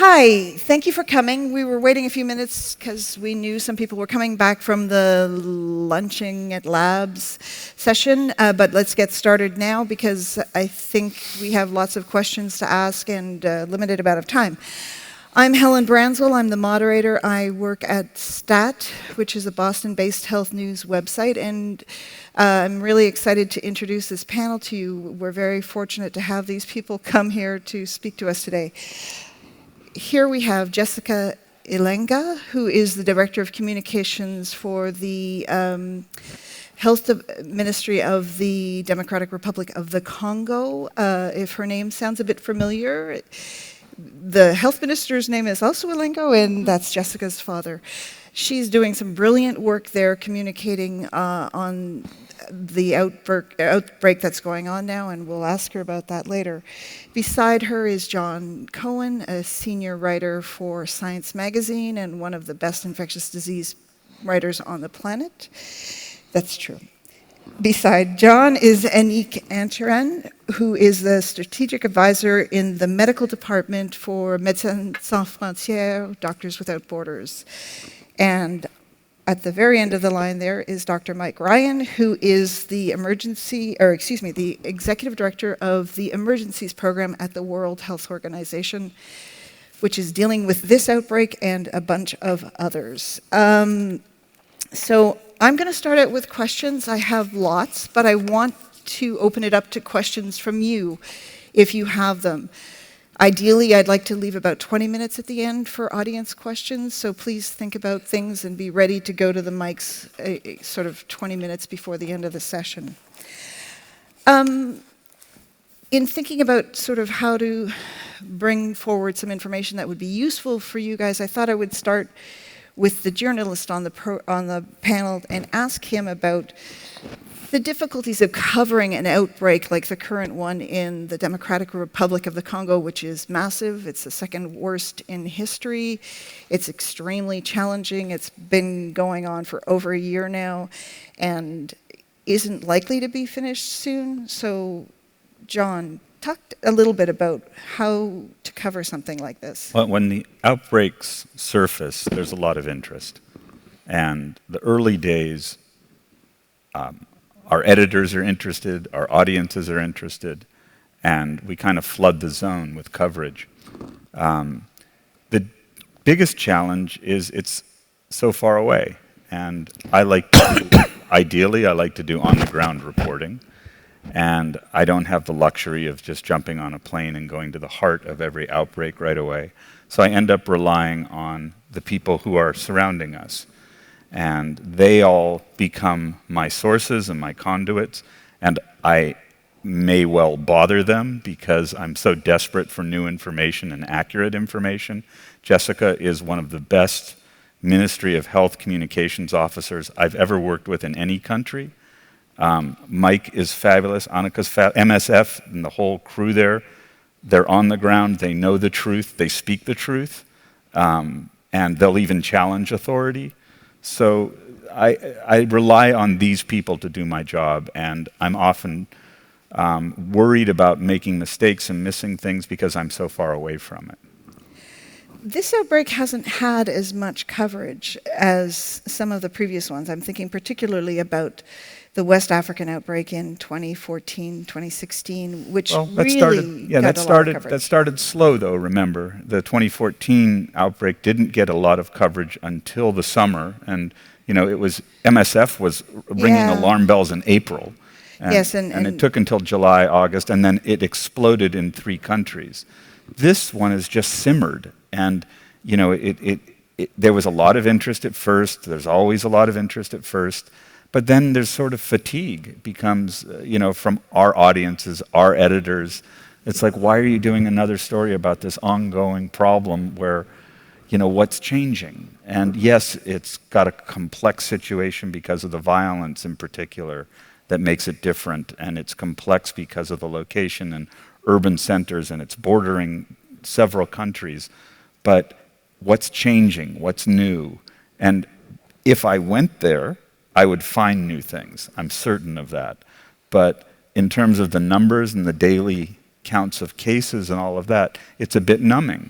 Hi, thank you for coming. We were waiting a few minutes because we knew some people were coming back from the lunching at labs session, but let's get started now because I think we have lots of questions to ask and a limited amount of time. I'm Helen Branswell, I'm the moderator. I work at STAT, which is a Boston-based health news website, and I'm really excited to introduce this panel to you. We're very fortunate to have these people come here to speak to us today. Here we have Jessica Ilenga, who is the Director of Communications for the Health Ministry of the Democratic Republic of the Congo. If her name sounds a bit familiar, the health minister's name is also Ilenga, and that's Jessica's father. She's doing some brilliant work there communicating on the outbreak that's going on now, and we'll ask her about that later. Beside her is John Cohen, a senior writer for Science Magazine and one of the best infectious disease writers on the planet. That's true. Beside John is Anik Ancharan, who is the strategic advisor in the medical department for Médecins Sans Frontières, Doctors Without Borders. And at the very end of the line there is Dr. Mike Ryan, who is the the executive director of the emergencies program at the World Health Organization, which is dealing with this outbreak and a bunch of others. So I'm going to start out with questions. I have lots, but I want to open it up to questions from you, if you have them. Ideally, I'd like to leave about 20 minutes at the end for audience questions, so please think about things and be ready to go to the mics sort of 20 minutes before the end of the session. In thinking about sort of how to bring forward some information that would be useful for you guys, I thought I would start with the journalist on the panel and ask him about the difficulties of covering an outbreak like the current one in the Democratic Republic of the Congo, which is massive. It's the second worst in history. It's extremely challenging. It's been going on for over a year now and isn't likely to be finished soon. So, John, talk a little bit about how to cover something like this. Well, when the outbreaks surface, there's a lot of interest. And the early days, our editors are interested, our audiences are interested, and we kind of flood the zone with coverage. The biggest challenge is it's so far away. And ideally, I like to do on-the-ground reporting. And I don't have the luxury of just jumping on a plane and going to the heart of every outbreak right away. So I end up relying on the people who are surrounding us. And they all become my sources and my conduits. And I may well bother them because I'm so desperate for new information and accurate information. Jessica is one of the best Ministry of Health communications officers I've ever worked with in any country. Mike is fabulous, Annika's MSF and the whole crew there, they're on the ground, they know the truth, they speak the truth, and they'll even challenge authority. So I rely on these people to do my job, and I'm often worried about making mistakes and missing things because I'm so far away from it. This outbreak hasn't had as much coverage as some of the previous ones. I'm thinking particularly about the West African outbreak in 2014, 2016, which got a lot of coverage. That started slow, though, remember. The 2014 outbreak didn't get a lot of coverage until the summer, and it was MSF was ringing alarm bells in April. And, yes, and it took until July, August, and then it exploded in 3 countries. This one has just simmered, and there was a lot of interest at first. There's always a lot of interest at first. But then there's sort of fatigue. It becomes, from our audiences, our editors. It's like, why are you doing another story about this ongoing problem where, what's changing? And yes, it's got a complex situation because of the violence in particular that makes it different. And it's complex because of the location and urban centers, and it's bordering several countries. But what's changing? What's new? And if I went there, I would find new things. I'm certain of that. But in terms of the numbers and the daily counts of cases and all of that, it's a bit numbing.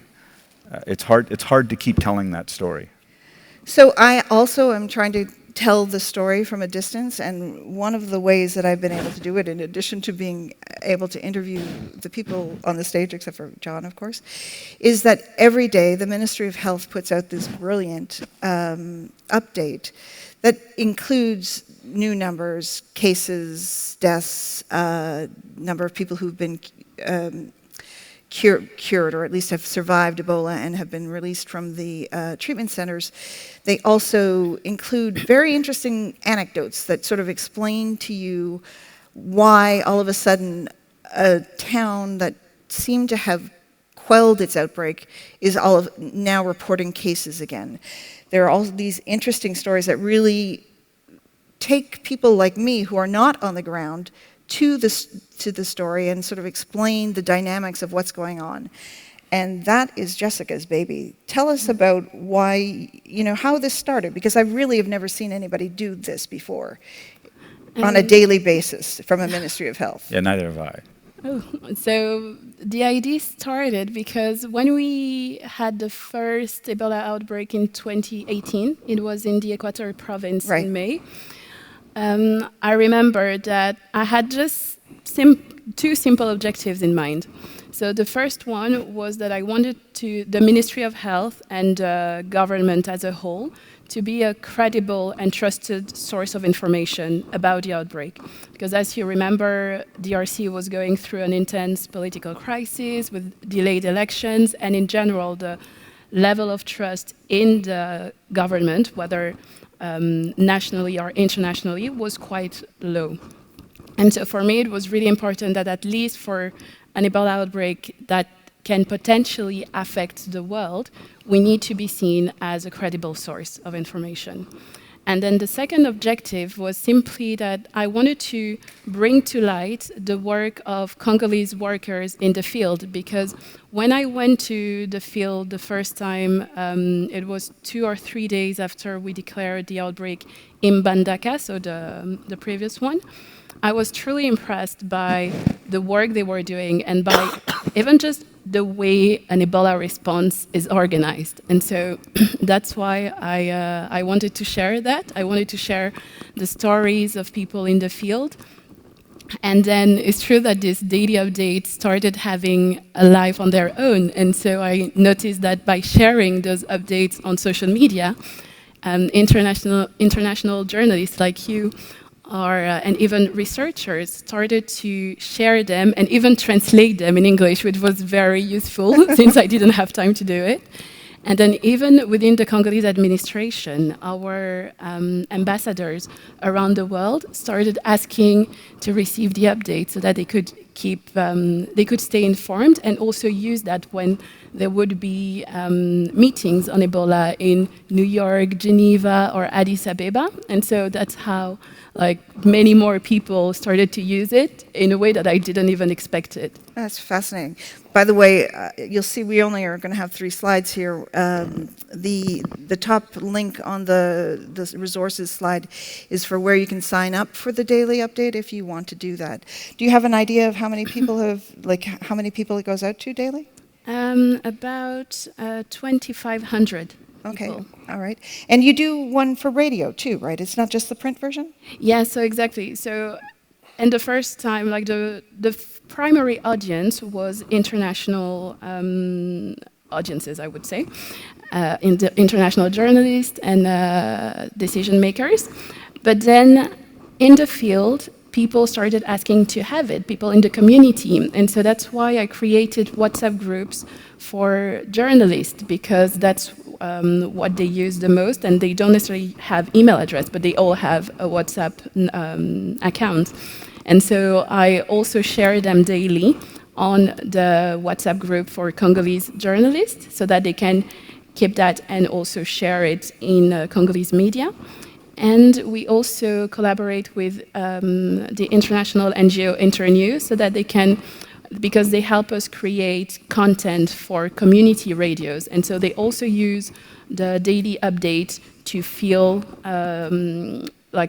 it's hard to keep telling that story. So I also am trying to tell the story from a distance, and one of the ways that I've been able to do it, in addition to being able to interview the people on the stage, except for John, of course, is that every day the Ministry of Health puts out this brilliant update that includes new numbers, cases, deaths, number of people who've been cured, or at least have survived Ebola and have been released from the treatment centers. They also include very interesting anecdotes that sort of explain to you why all of a sudden a town that seemed to have quelled its outbreak is now reporting cases again. There are all these interesting stories that really take people like me who are not on the ground to the story and sort of explain the dynamics of what's going on. And that is Jessica's baby. Tell us about why, how this started, because I really have never seen anybody do this before on a daily basis from a Ministry of Health. Yeah, neither have I. Oh, so the idea started because when we had the first Ebola outbreak in 2018, it was in the Equator province in May. I remember that I had just two simple objectives in mind. So the first one was that I wanted the Ministry of Health and government as a whole to be a credible and trusted source of information about the outbreak. Because as you remember, DRC was going through an intense political crisis with delayed elections, and in general, the level of trust in the government, whether nationally or internationally, was quite low. And so for me, it was really important that at least for an Ebola outbreak that can potentially affect the world, we need to be seen as a credible source of information. And then the second objective was simply that I wanted to bring to light the work of Congolese workers in the field, because when I went to the field the first time, it was 2 or 3 days after we declared the outbreak in Bandaka, so the previous one. I was truly impressed by the work they were doing and by even just the way an Ebola response is organized. And so that's why I wanted to share that. I wanted to share the stories of people in the field. And then it's true that this daily update started having a life on their own. And so I noticed that by sharing those updates on social media, international journalists like you and even researchers started to share them and even translate them in English, which was very useful since I didn't have time to do it. And then even within the Congolese administration, our ambassadors around the world started asking to receive the updates so that they could they could stay informed and also use that when there would be meetings on Ebola in New York, Geneva, or Addis Abeba. And so that's how many more people started to use it in a way that I didn't even expect it. That's fascinating. By the way, you'll see we only are going to have 3 slides here. The top link on the resources slide is for where you can sign up for the daily update if you want to do that. Do you have an idea of how many people how many people it goes out to daily? About 2,500. Okay, people. All right. And you do one for radio too, right? It's not just the print version? Yeah, so exactly. So, and the first time, the primary audience was international audiences, I would say, in the international journalists and decision makers. But then in the field, people started asking to have it, people in the community. And so that's why I created WhatsApp groups for journalists, because that's what they use the most, and they don't necessarily have email address, but they all have a WhatsApp account. And so I also share them daily on the WhatsApp group for Congolese journalists so that they can keep that and also share it in Congolese media. And we also collaborate with the international NGO Internews so that they can, because they help us create content for community radios. And so they also use the daily update to fill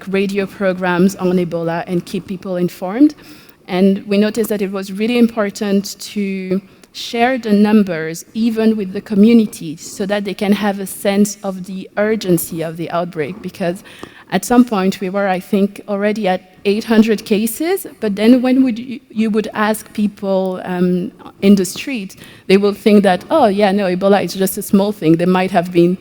radio programs on Ebola and keep people informed. And we noticed that it was really important to share the numbers even with the community so that they can have a sense of the urgency of the outbreak. Because at some point we were, I think, already at 800 cases, but then when you would ask people in the street, they will think that, oh yeah, no, Ebola is just a small thing. There might have been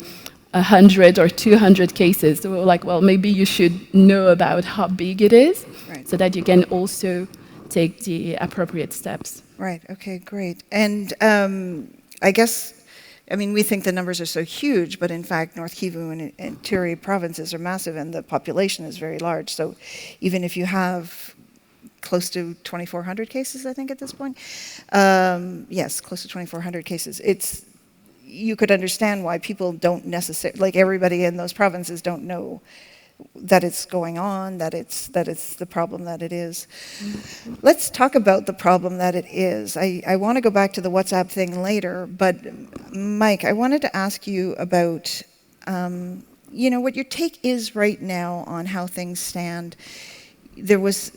100 or 200 cases. So we're like, well, maybe you should know about how big it is, so that you can also take the appropriate steps. Right, okay, great. And I guess, I mean, we think the numbers are so huge, but in fact, North Kivu and Ituri provinces are massive and the population is very large. So even if you have close to 2,400 cases, I think, at this point, yes, close to 2,400 cases, you could understand why people don't necessarily, like everybody in those provinces don't know that it's going on, that it's the problem that it is. Mm-hmm. Let's talk about the problem that it is. I want to go back to the WhatsApp thing later, but Mike, I wanted to ask you about, what your take is right now on how things stand. There was,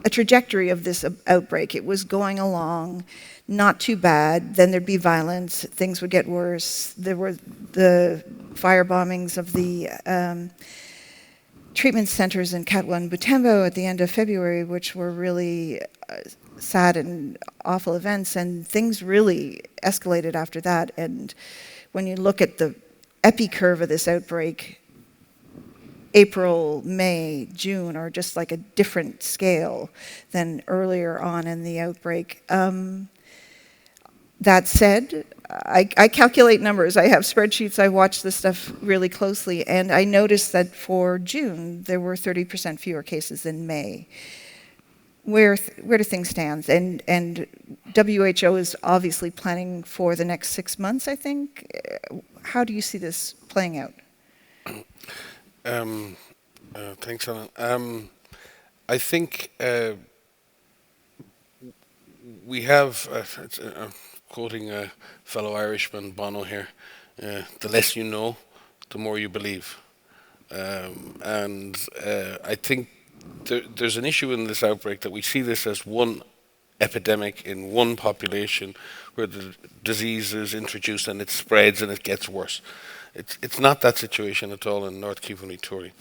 a trajectory of this outbreak. It was going along, not too bad. Then there'd be violence. Things would get worse. There were the fire bombings of the treatment centers in Katwa and Butembo at the end of February, which were really sad and awful events. And things really escalated after that. And when you look at the epicurve of this outbreak, April, May, June are just like a different scale than earlier on in the outbreak. That said, I calculate numbers. I have spreadsheets. I watch this stuff really closely, and I noticed that for June there were 30% fewer cases than May. Where do things stand? And WHO is obviously planning for the next 6 months, I think. How do you see this playing out? Thanks, Alan. I think we have, quoting a fellow Irishman, Bono here, the less you know, the more you believe. And I think there's an issue in this outbreak that we see this as one epidemic in one population where the disease is introduced and it spreads and it gets worse. It's not that situation at all in North Kivu and Ituri.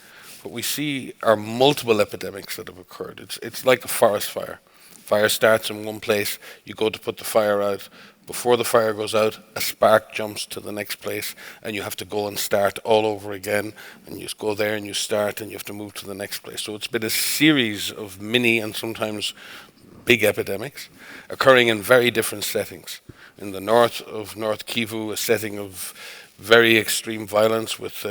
What we see are multiple epidemics that have occurred. It's like a forest fire. Fire starts in one place, you go to put the fire out. Before the fire goes out, a spark jumps to the next place, and you have to go and start all over again. And you just go there and you start, and you have to move to the next place. So it's been a series of mini and sometimes big epidemics occurring in very different settings. In the north of North Kivu, a setting of very extreme violence with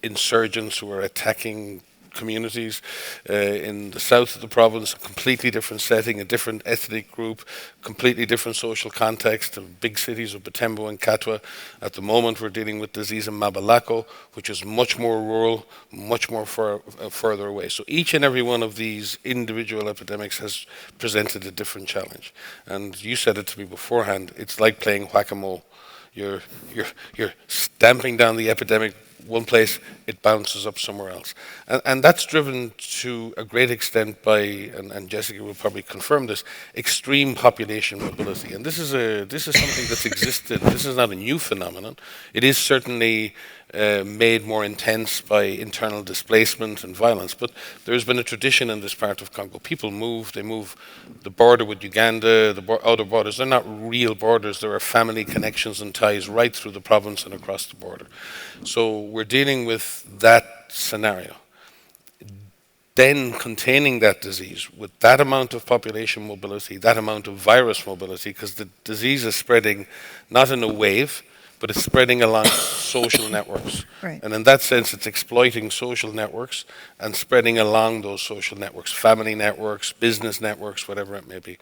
insurgents who are attacking communities. In the south of the province, a completely different setting, a different ethnic group, completely different social context. The big cities of Butembo and Katwa. At the moment, we're dealing with disease in Mabalako, which is much more rural, much more further away. So each and every one of these individual epidemics has presented a different challenge. And you said it to me beforehand, it's like playing whack-a-mole. You're stamping down the epidemic one place, it bounces up somewhere else. And that's driven to a great extent by, and Jessica will probably confirm this, extreme population mobility. And this is something that's existed. This is not a new phenomenon. It is certainly made more intense by internal displacement and violence. But there's been a tradition in this part of Congo. People move, they move the border with Uganda, the outer borders. They're not real borders. There are family connections and ties right through the province and across the border. So we're dealing with that scenario. Then containing that disease with that amount of population mobility, that amount of virus mobility, because the disease is spreading not in a wave, but it's spreading along social networks. Right. And in that sense, it's exploiting social networks and spreading along those social networks, family networks, business networks, whatever it may be.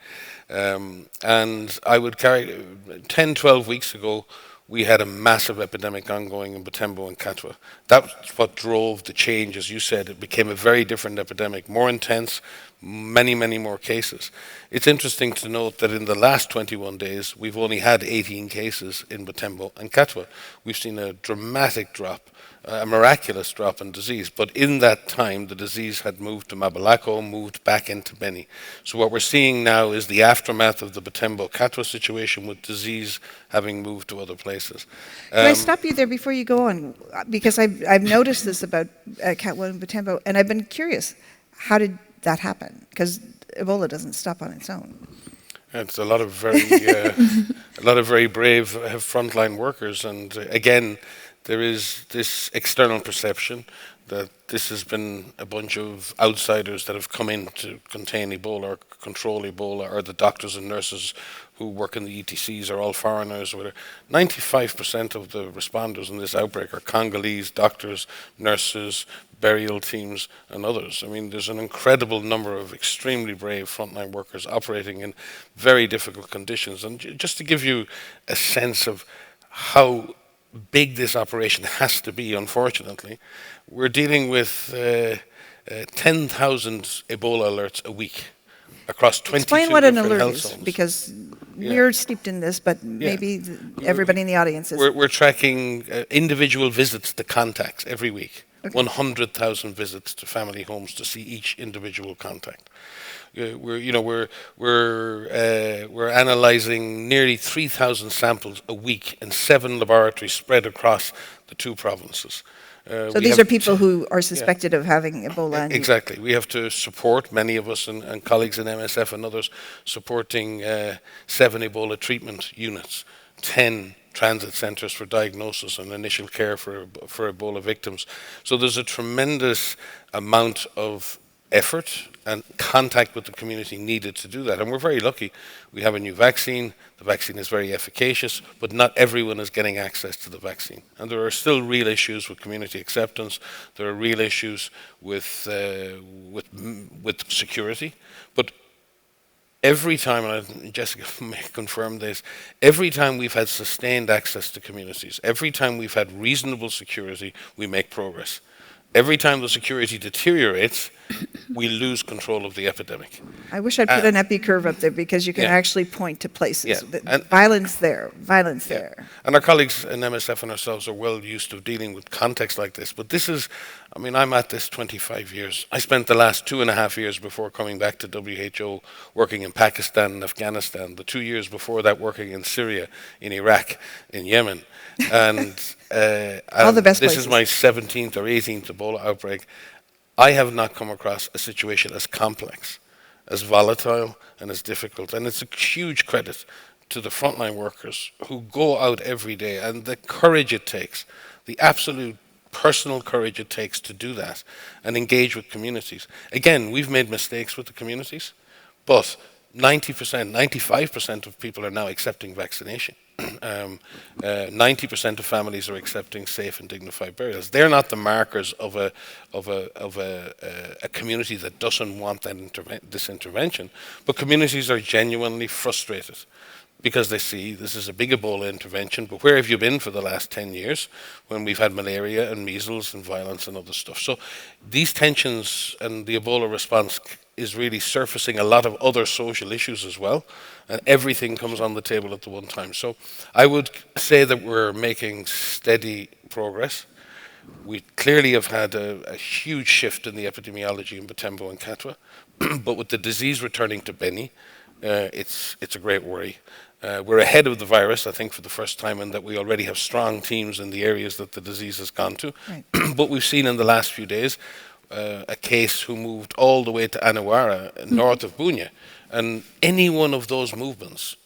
And I would carry, 10, 12 weeks ago, we had a massive epidemic ongoing in Butembo and Katwa. That's what drove the change, as you said. It became a very different epidemic, more intense, many, many more cases. It's interesting to note that in the last 21 days, we've only had 18 cases in Butembo and Katwa. We've seen a dramatic drop a miraculous drop in disease. But in that time, the disease had moved to Mabalako, moved back into Beni. So what we're seeing now is the aftermath of the Butembo-Katwa situation, with disease having moved to other places. Can I stop you there before you go on? Because I've noticed this about Katwa and Butembo, and I've been curious. How did that happen? Because Ebola doesn't stop on its own. It's a lot of very brave frontline workers, and again, there is this external perception that this has been a bunch of outsiders that have come in to contain Ebola or control Ebola, or the doctors and nurses who work in the ETCs are all foreigners. 95% of the responders in this outbreak are Congolese doctors, nurses, burial teams, and others. I mean, there's an incredible number of extremely brave frontline workers operating in very difficult conditions. And just to give you a sense of how big this operation has to be, unfortunately, we're dealing with 10,000 Ebola alerts a week across 22 Explain what an different alert health is, zones. because we're steeped in this, but maybe everybody in the audience is. We're tracking individual visits to contacts every week. Okay. 100,000 visits to family homes to see each individual contact. We're analysing nearly 3,000 samples a week in 7 laboratories spread across the 2 provinces. So these are people who are suspected of having Ebola. Exactly. We have to support, many of us and colleagues in MSF and others, supporting 7 Ebola treatment units, 10 transit centres for diagnosis and initial care for Ebola victims. So there's a tremendous amount of effort and contact with the community needed to do that. And we're very lucky. We have a new vaccine. The vaccine is very efficacious, but not everyone is getting access to the vaccine. And there are still real issues with community acceptance. There are real issues with security. But every time, and Jessica may confirm this, every time we've had sustained access to communities, every time we've had reasonable security, we make progress. Every time the security deteriorates, we lose control of the epidemic. I wish I'd put an epi curve up there, because you can actually point to places. Violence there. And our colleagues in MSF and ourselves are well used to dealing with contexts like this. But this is, I mean, I'm at this 25 years. I spent the last 2.5 years before coming back to WHO working in Pakistan and Afghanistan. The 2 years before that working in Syria, in Iraq, in Yemen. And all the best this places. Is my 17th or 18th Ebola outbreak. I have not come across a situation as complex, as volatile, and as difficult. And it's a huge credit to the frontline workers who go out every day, and the courage it takes, the absolute personal courage it takes to do that and engage with communities. Again, we've made mistakes with the communities, but 90%, 95% of people are now accepting vaccination. 90% of families are accepting safe and dignified burials. They're not the markers of a community that doesn't want this intervention, but communities are genuinely frustrated because they see this is a big Ebola intervention, but where have you been for the last 10 years when we've had malaria and measles and violence and other stuff? So these tensions and the Ebola response is really surfacing a lot of other social issues as well, and everything comes on the table at the one time. So I would say that we're making steady progress. We clearly have had a huge shift in the epidemiology in Butembo and Katwa, but with the disease returning to Beni, it's a great worry. We're ahead of the virus, I think, for the first time, in that we already have strong teams in the areas that the disease has gone to. Right. But we've seen in the last few days a case who moved all the way to Anawara, north of Bunia. And any one of those movements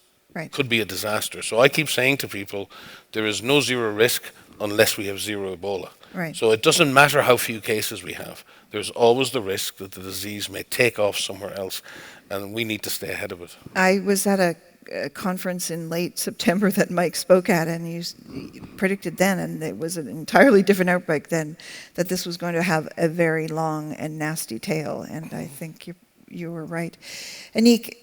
could be a disaster. So I keep saying to people, there is no zero risk unless we have zero Ebola. Right. So it doesn't matter how few cases we have. There's always the risk that the disease may take off somewhere else, and we need to stay ahead of it. I was at a conference in late September that Mike spoke at, and he predicted then, and it was an entirely different outbreak then, that this was going to have a very long and nasty tail, and I think you were right. Anik,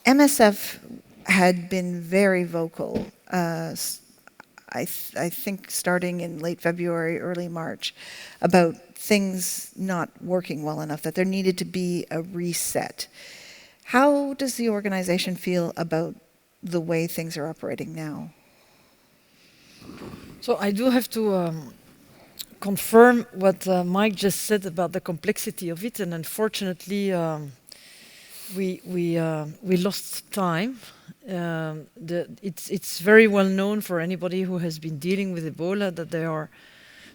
MSF had been very vocal, I think starting in late February, early March, about things not working well enough, that there needed to be a reset. How does the organization feel about the way things are operating now? So I do have to confirm what Mike just said about the complexity of it, and unfortunately, we lost time. It's very well known for anybody who has been dealing with Ebola that there are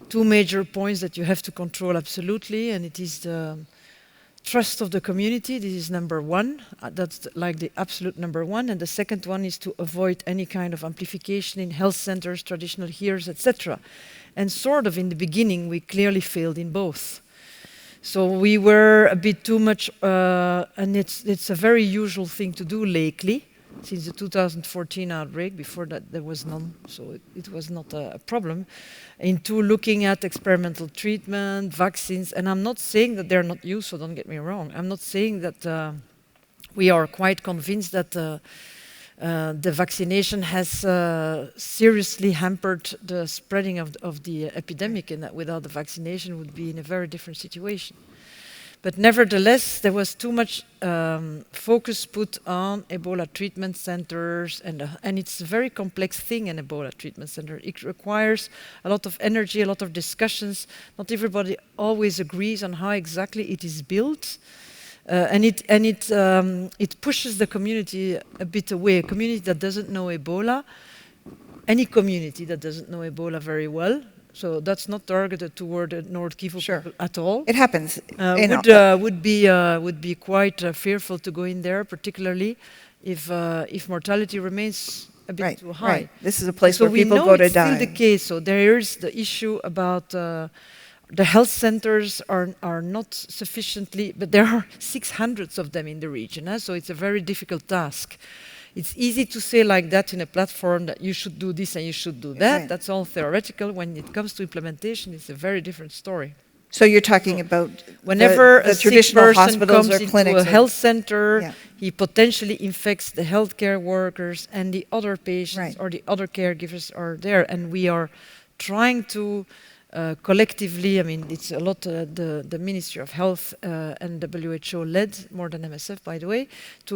two major points that you have to control absolutely, and it is the trust of the community. This is number one. That's like the absolute number one. And the second one is to avoid any kind of amplification in health centers, traditional healers, etc. And sort of in the beginning, we clearly failed in both. So we were a bit too much, and it's a very usual thing to do lately, since the 2014 outbreak. Before that, there was none, so it was not a problem. Into looking at experimental treatment, vaccines, and I'm not saying that they're not used, so don't get me wrong. I'm not saying that we are quite convinced that the vaccination has seriously hampered the spreading of the epidemic, and that without the vaccination would be in a very different situation. But nevertheless, there was too much focus put on Ebola treatment centers, and it's a very complex thing, an Ebola treatment center. It requires a lot of energy, a lot of discussions. Not everybody always agrees on how exactly it is built. And it pushes the community a bit away. A community that doesn't know Ebola, any community that doesn't know Ebola very well, so that's not targeted toward the North Kivu people at all. It happens. Would be quite fearful to go in there, particularly if mortality remains a bit too high. Right. This is a place where people go to die. So we know it's still the case. So there is the issue about the health centers are not sufficiently, but there are 600 of them in the region, so it's a very difficult task. It's easy to say like that in a platform that you should do this and you should do that. Right. That's all theoretical. When it comes to implementation, it's a very different story. So you're talking about whenever the a traditional sick person hospitals comes or clinics into a health center, he potentially infects the healthcare workers, and the other patients or the other caregivers are there. And we are trying to collectively, I mean, it's a lot the Ministry of Health and WHO led, more than MSF, by the way, to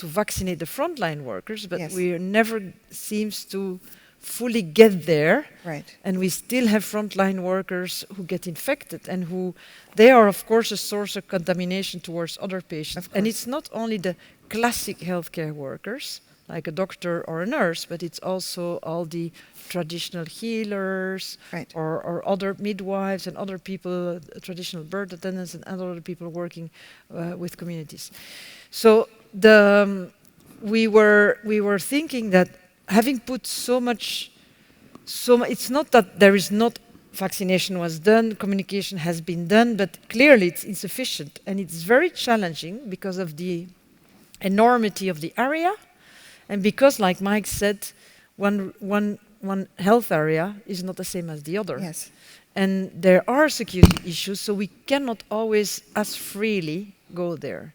vaccinate the frontline workers, but we never seems to fully get there. Right. And we still have frontline workers who get infected, and they are, of course, a source of contamination towards other patients. And it's not only the classic healthcare workers, like a doctor or a nurse, but it's also all the traditional healers or other midwives and other people, traditional birth attendants and other people working with communities. So we were thinking that having put so much, it's not that there is not vaccination was done, communication has been done, but clearly it's insufficient, and it's very challenging because of the enormity of the area. And because, like Mike said, one health area is not the same as the other. Yes. And there are security issues, so we cannot always as freely go there.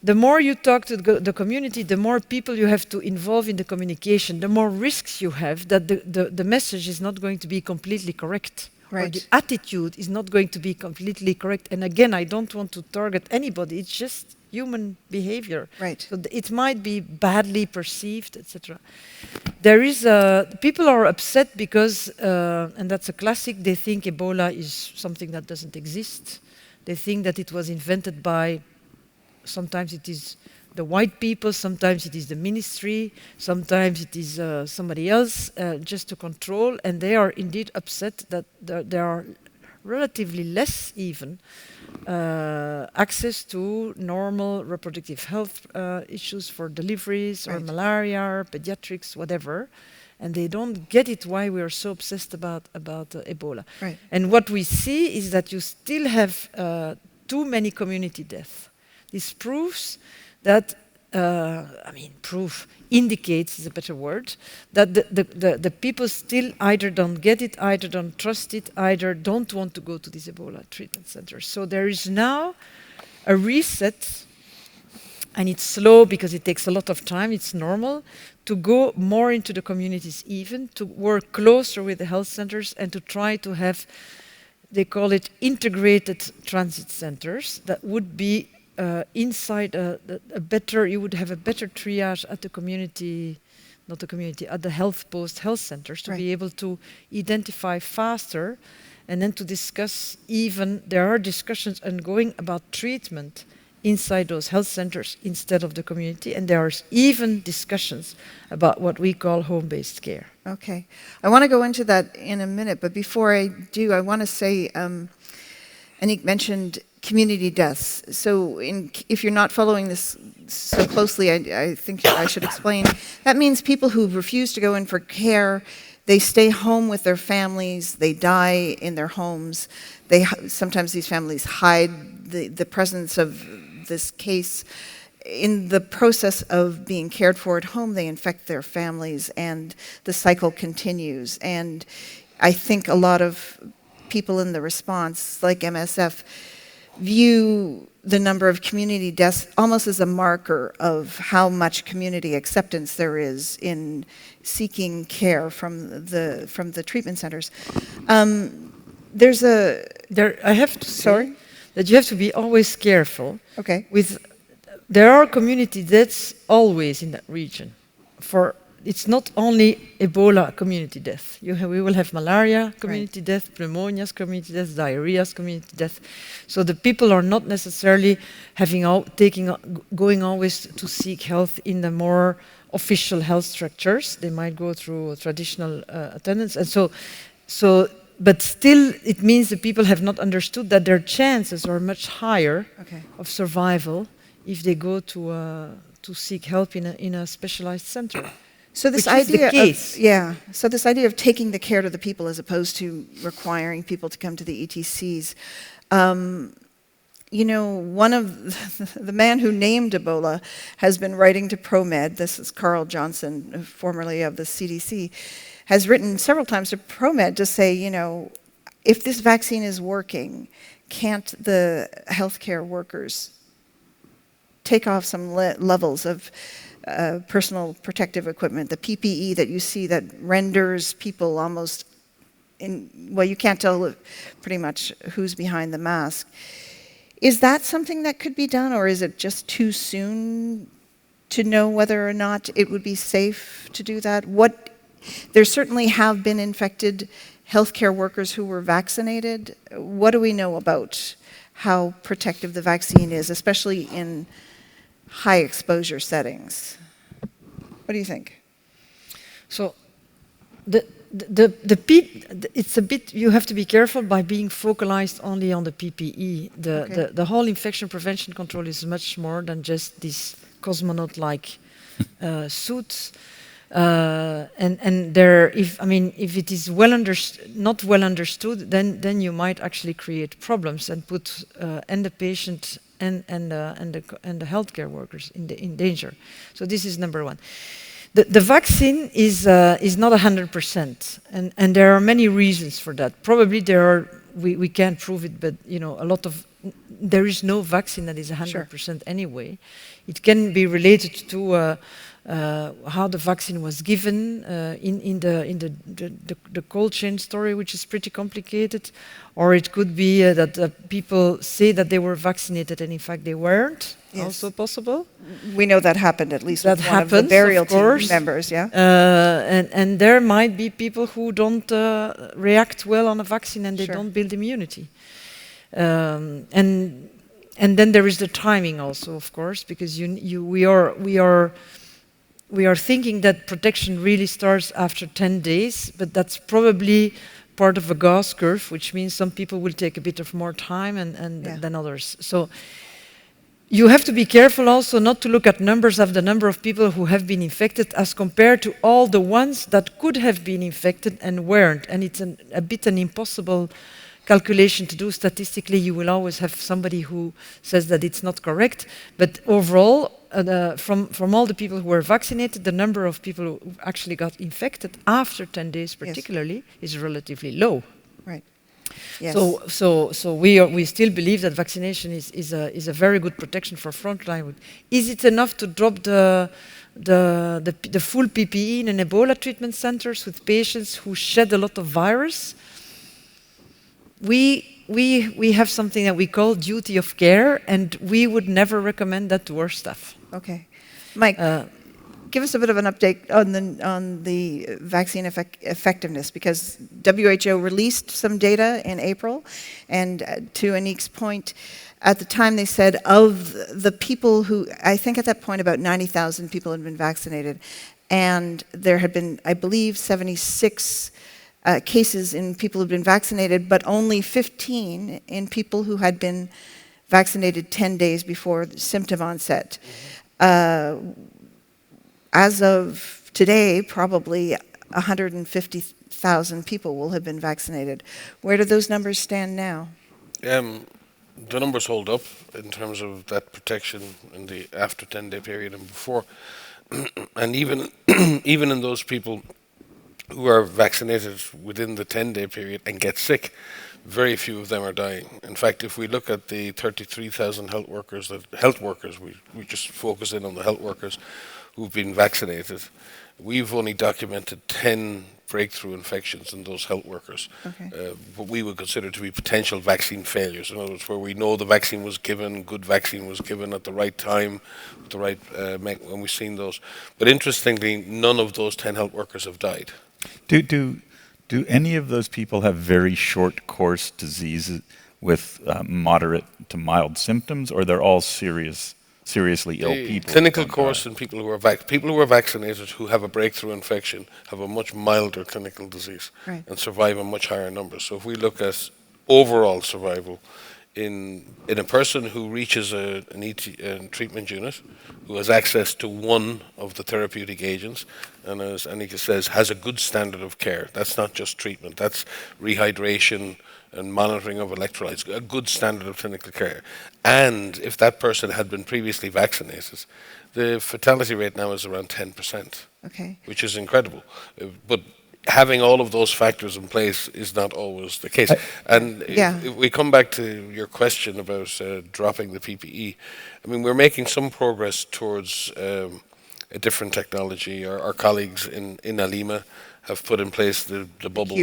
The more you talk to the community, the more people you have to involve in the communication, the more risks you have that the message is not going to be completely correct. Right. Or the attitude is not going to be completely correct. And again, I don't want to target anybody, it's just human behavior. Right. So it might be badly perceived, etc. There is people are upset because, and that's a classic, they think Ebola is something that doesn't exist. They think that it was invented by, sometimes it is the white people, sometimes it is the ministry, sometimes it is somebody else, just to control, and they are indeed upset that there are relatively less even access to normal reproductive health issues for deliveries or malaria, or pediatrics, whatever, and they don't get it why we are so obsessed about Ebola. Right. And what we see is that you still have too many community deaths. This proves that, proof indicates is a better word, that the people still either don't get it, either don't trust it, either don't want to go to these Ebola treatment centers. So there is now a reset, and it's slow because it takes a lot of time, it's normal, to go more into the communities even, to work closer with the health centers and to try to have, they call it integrated transit centers that would be inside a better, you would have a better triage at the community not the community, at the health post health centers to be able to identify faster and then to discuss. Even there are discussions ongoing about treatment inside those health centers instead of the community, and there are even discussions about what we call home-based care. Okay. I want to go into that in a minute, but before I do, I want to say, Anique mentioned community deaths. So if you're not following this so closely, I think I should explain. That means people who refuse to go in for care, they stay home with their families, they die in their homes. Sometimes these families hide the presence of this case. In the process of being cared for at home, they infect their families, and the cycle continues. And I think a lot of people in the response, like MSF, view the number of community deaths almost as a marker of how much community acceptance there is in seeking care from the treatment centers. I have to say that you have to be always careful. Okay. There are community deaths always in that region. It's not only Ebola community death. We will have malaria community death, pneumonias community death, diarrheas community death. So the people are not necessarily going always to seek health in the more official health structures. They might go through traditional attendance, and but still, it means that people have not understood that their chances are much higher of survival if they go to seek help in a specialized center. So this idea so this idea of taking the care to the people as opposed to requiring people to come to the ETCs. One of the man who named Ebola has been writing to ProMed. This is Carl Johnson, formerly of the CDC, has written several times to ProMed to say, if this vaccine is working, can't the healthcare workers take off some levels of personal protective equipment, the PPE that you see that renders people almost you can't tell pretty much who's behind the mask. Is that something that could be done, or is it just too soon to know whether or not it would be safe to do that? There certainly have been infected healthcare workers who were vaccinated. What do we know about how protective the vaccine is, especially in high exposure settings? What do you think? So it's a bit, you have to be careful by being focalized only on the PPE. The whole infection prevention control is much more than just these cosmonaut-like suits. And if it is not well understood, then you might actually create problems and put and the patient and the healthcare workers in danger. So this is number one. The vaccine is not 100%, and there are many reasons for that. Probably we can't prove it, but there is no vaccine that is 100% anyway. It can be related to how the vaccine was given in the cold chain story, which is pretty complicated, or it could be that people say that they were vaccinated and in fact they weren't. Yes. Also possible. We know that happened at least with one of the burial team members, yeah. And there might be people who don't react well on a vaccine and they don't build immunity. And then there is the timing also, of course, because we are thinking that protection really starts after 10 days, but that's probably part of a Gauss curve, which means some people will take a bit of more time than others. So you have to be careful also not to look at numbers of the number of people who have been infected as compared to all the ones that could have been infected and weren't. And it's a bit an impossible calculation to do statistically. You will always have somebody who says that it's not correct. But overall, from all the people who were vaccinated, the number of people who actually got infected after 10 days particularly is relatively low. Right. Yes. So we still believe that vaccination is a very good protection for frontline. Is it enough to drop the full PPE in an Ebola treatment centers with patients who shed a lot of virus? We have something that we call duty of care, and we would never recommend that to our staff. Okay, Mike. give us a bit of an update on the vaccine effectiveness, because WHO released some data in April, and to Anik's point, at the time they said of the people who, I think at that point about 90,000 people had been vaccinated, and there had been, I believe, 76 cases in people who had been vaccinated, but only 15 in people who had been vaccinated 10 days before symptom onset. As of today, probably 150,000 people will have been vaccinated. Where do those numbers stand now? The numbers hold up in terms of that protection in the after 10-day period and before. And even even in those people who are vaccinated within the 10-day period and get sick, very few of them are dying. In fact, if we look at the 33,000 health workers, we just focus in on the health workers who've been vaccinated, we've only documented 10 breakthrough infections in those health workers, what we would consider to be potential vaccine failures. In other words, where we know the vaccine was given, good vaccine was given at the right time, with the right when we've seen those. But interestingly, none of those 10 health workers have died. Do any of those people have very short course diseases with moderate to mild symptoms, or they're all seriously ill people? Clinical course in people who are vaccinated who have a breakthrough infection have a much milder clinical disease and survive in much higher numbers. So if we look at overall survival in a person who reaches a treatment unit, who has access to one of the therapeutic agents, and as Annika says, has a good standard of care. That's not just treatment, that's rehydration and monitoring of electrolytes, a good standard of clinical care. And if that person had been previously vaccinated, the fatality rate now is around 10%, which is incredible. But having all of those factors in place is not always the case. And if we come back to your question about dropping the PPE, I mean, we're making some progress towards a different technology. Our colleagues in Alima have put in place the bubble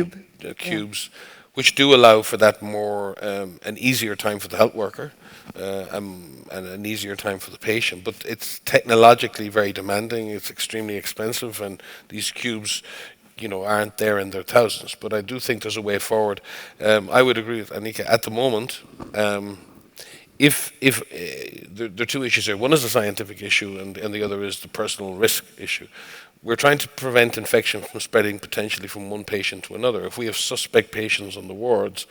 cubes, which do allow for that more, an easier time for the health worker and an easier time for the patient. But it's technologically very demanding, it's extremely expensive, and these cubes, aren't there in their thousands. But I do think there's a way forward. I would agree with Annika. At the moment, if there are two issues here. One is the scientific issue, and the other is the personal risk issue. We're trying to prevent infection from spreading potentially from one patient to another. If we have suspect patients on the wards,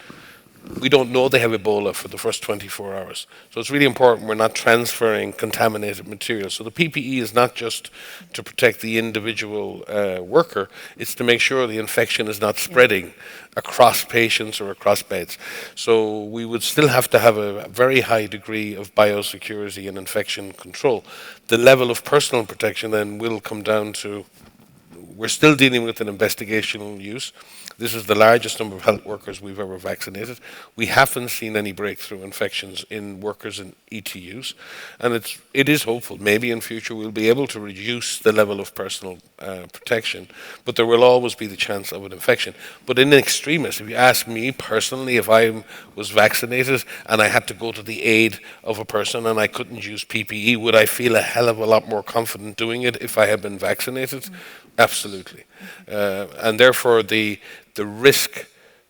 we don't know they have Ebola for the first 24 hours. So it's really important we're not transferring contaminated material. So the PPE is not just to protect the individual worker, it's to make sure the infection is not spreading across patients or across beds. So we would still have to have a very high degree of biosecurity and infection control. The level of personal protection then will come down to, we're still dealing with an investigational use. This is the largest number of health workers we've ever vaccinated. We haven't seen any breakthrough infections in workers in ETUs, and it is hopeful. Maybe in future we'll be able to reduce the level of personal protection, but there will always be the chance of an infection. But in extremis, if you ask me personally, if I was vaccinated and I had to go to the aid of a person and I couldn't use PPE, would I feel a hell of a lot more confident doing it if I had been vaccinated? Absolutely. And therefore the risk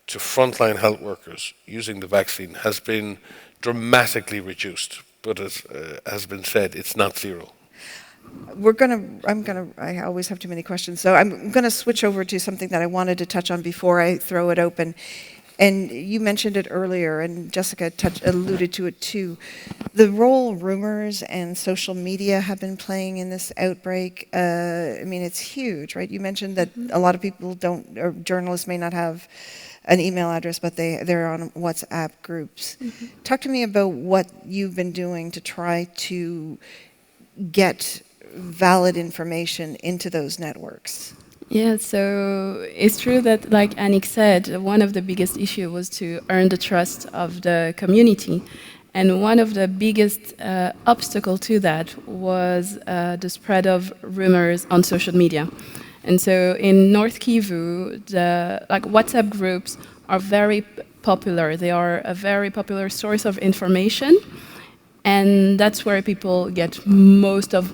to frontline health workers using the vaccine has been dramatically reduced. But as has been said, it's not zero. I always have too many questions, so I'm going to switch over to something that I wanted to touch on before I throw it open. And you mentioned it earlier, and Jessica alluded to it too. The role rumors and social media have been playing in this outbreak, I mean, it's huge, right? You mentioned that a lot of people or journalists may not have an email address, but they're on WhatsApp groups. Talk to me about what you've been doing to try to get valid information into those networks. Yeah, so it's true that, like Annick said, one of the biggest issues was to earn the trust of the community. And one of the biggest obstacle to that was the spread of rumors on social media. And so in North Kivu, WhatsApp groups are very popular. They are a very popular source of information. And that's where people get most of,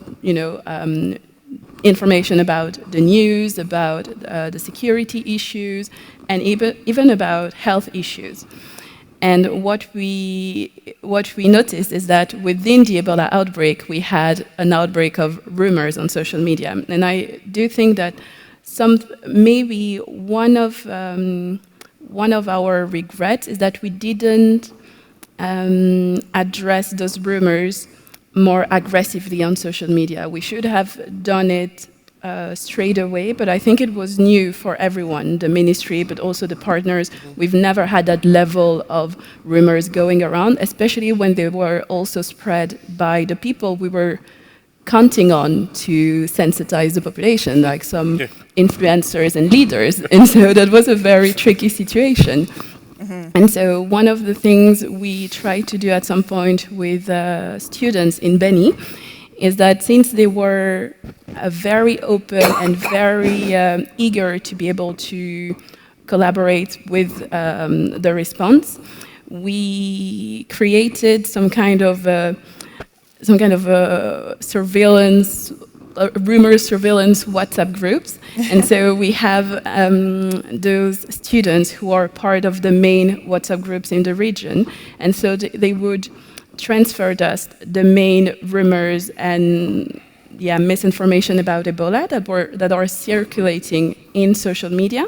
information about the news, about the security issues, and even about health issues. And what we noticed is that within the Ebola outbreak, we had an outbreak of rumors on social media. And I do think that maybe one of our regrets is that we didn't address those rumors more aggressively on social media. We should have done it straight away, but I think it was new for everyone, the ministry, but also the partners. We've never had that level of rumors going around, especially when they were also spread by the people we were counting on to sensitize the population, like some influencers and leaders. And so that was a very tricky situation. And so one of the things we tried to do at some point with students in Beni is that since they were very open and very eager to be able to collaborate with the response, we created some kind of surveillance, rumor surveillance WhatsApp groups. And so we have those students who are part of the main WhatsApp groups in the region. And so they would transfer us the main rumors and misinformation about Ebola that are circulating in social media.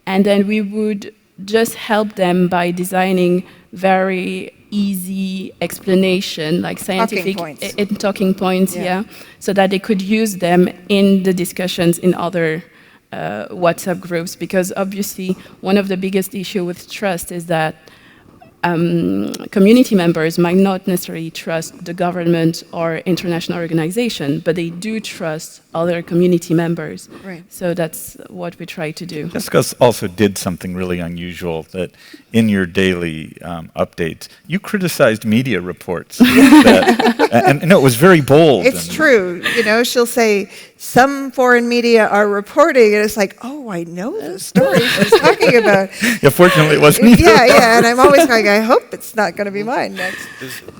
And then we would just help them by designing very easy explanation, like scientific talking points, so that they could use them in the discussions in other WhatsApp groups. Because obviously, one of the biggest issues with trust is that community members might not necessarily trust the government or international organization, but they do trust other community members. Right. So that's what we try to do. Jessica also did something really unusual, that in your daily updates, you criticized media reports. And no, it was very bold. It's true. You know, she'll say, some foreign media are reporting, and it's like, oh, I know the story she's talking about. Yeah, fortunately, it wasn't either. Yeah, and I'm always like, I hope it's not going to be mine next.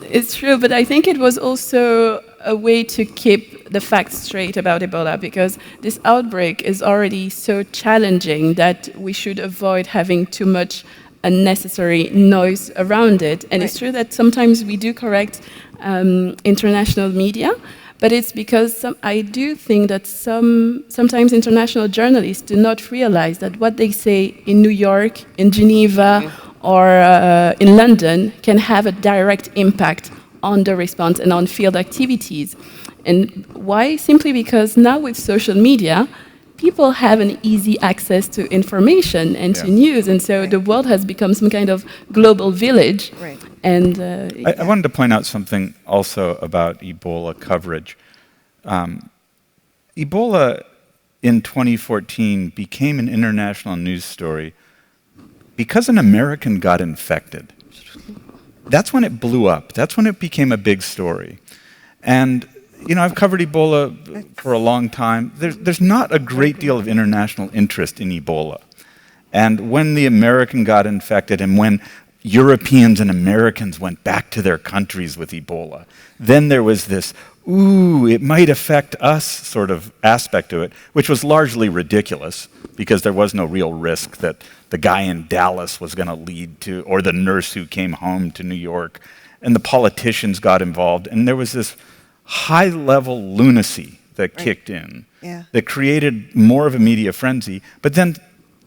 It's true, but I think it was also a way to keep the facts straight about Ebola, because this outbreak is already so challenging that we should avoid having too much unnecessary noise around it. And It's true that sometimes we do correct international media, but it's because I do think that sometimes international journalists do not realize that what they say in New York, in Geneva, or in London can have a direct impact on the response and on field activities. And why? Simply because now with social media, people have an easy access to information and to news, and so the world has become some kind of global village. Right. And I wanted to point out something also about Ebola coverage. Ebola in 2014 became an international news story because an American got infected. That's when it blew up. That's when it became a big story. And you know, I've covered Ebola for a long time. There's not a great deal of international interest in Ebola. And when the American got infected and when Europeans and Americans went back to their countries with Ebola, then there was this, ooh, it might affect us sort of aspect to it, which was largely ridiculous because there was no real risk that the guy in Dallas was going to lead to, or the nurse who came home to New York, and the politicians got involved. And there was this high-level lunacy that kicked in, that created more of a media frenzy, but then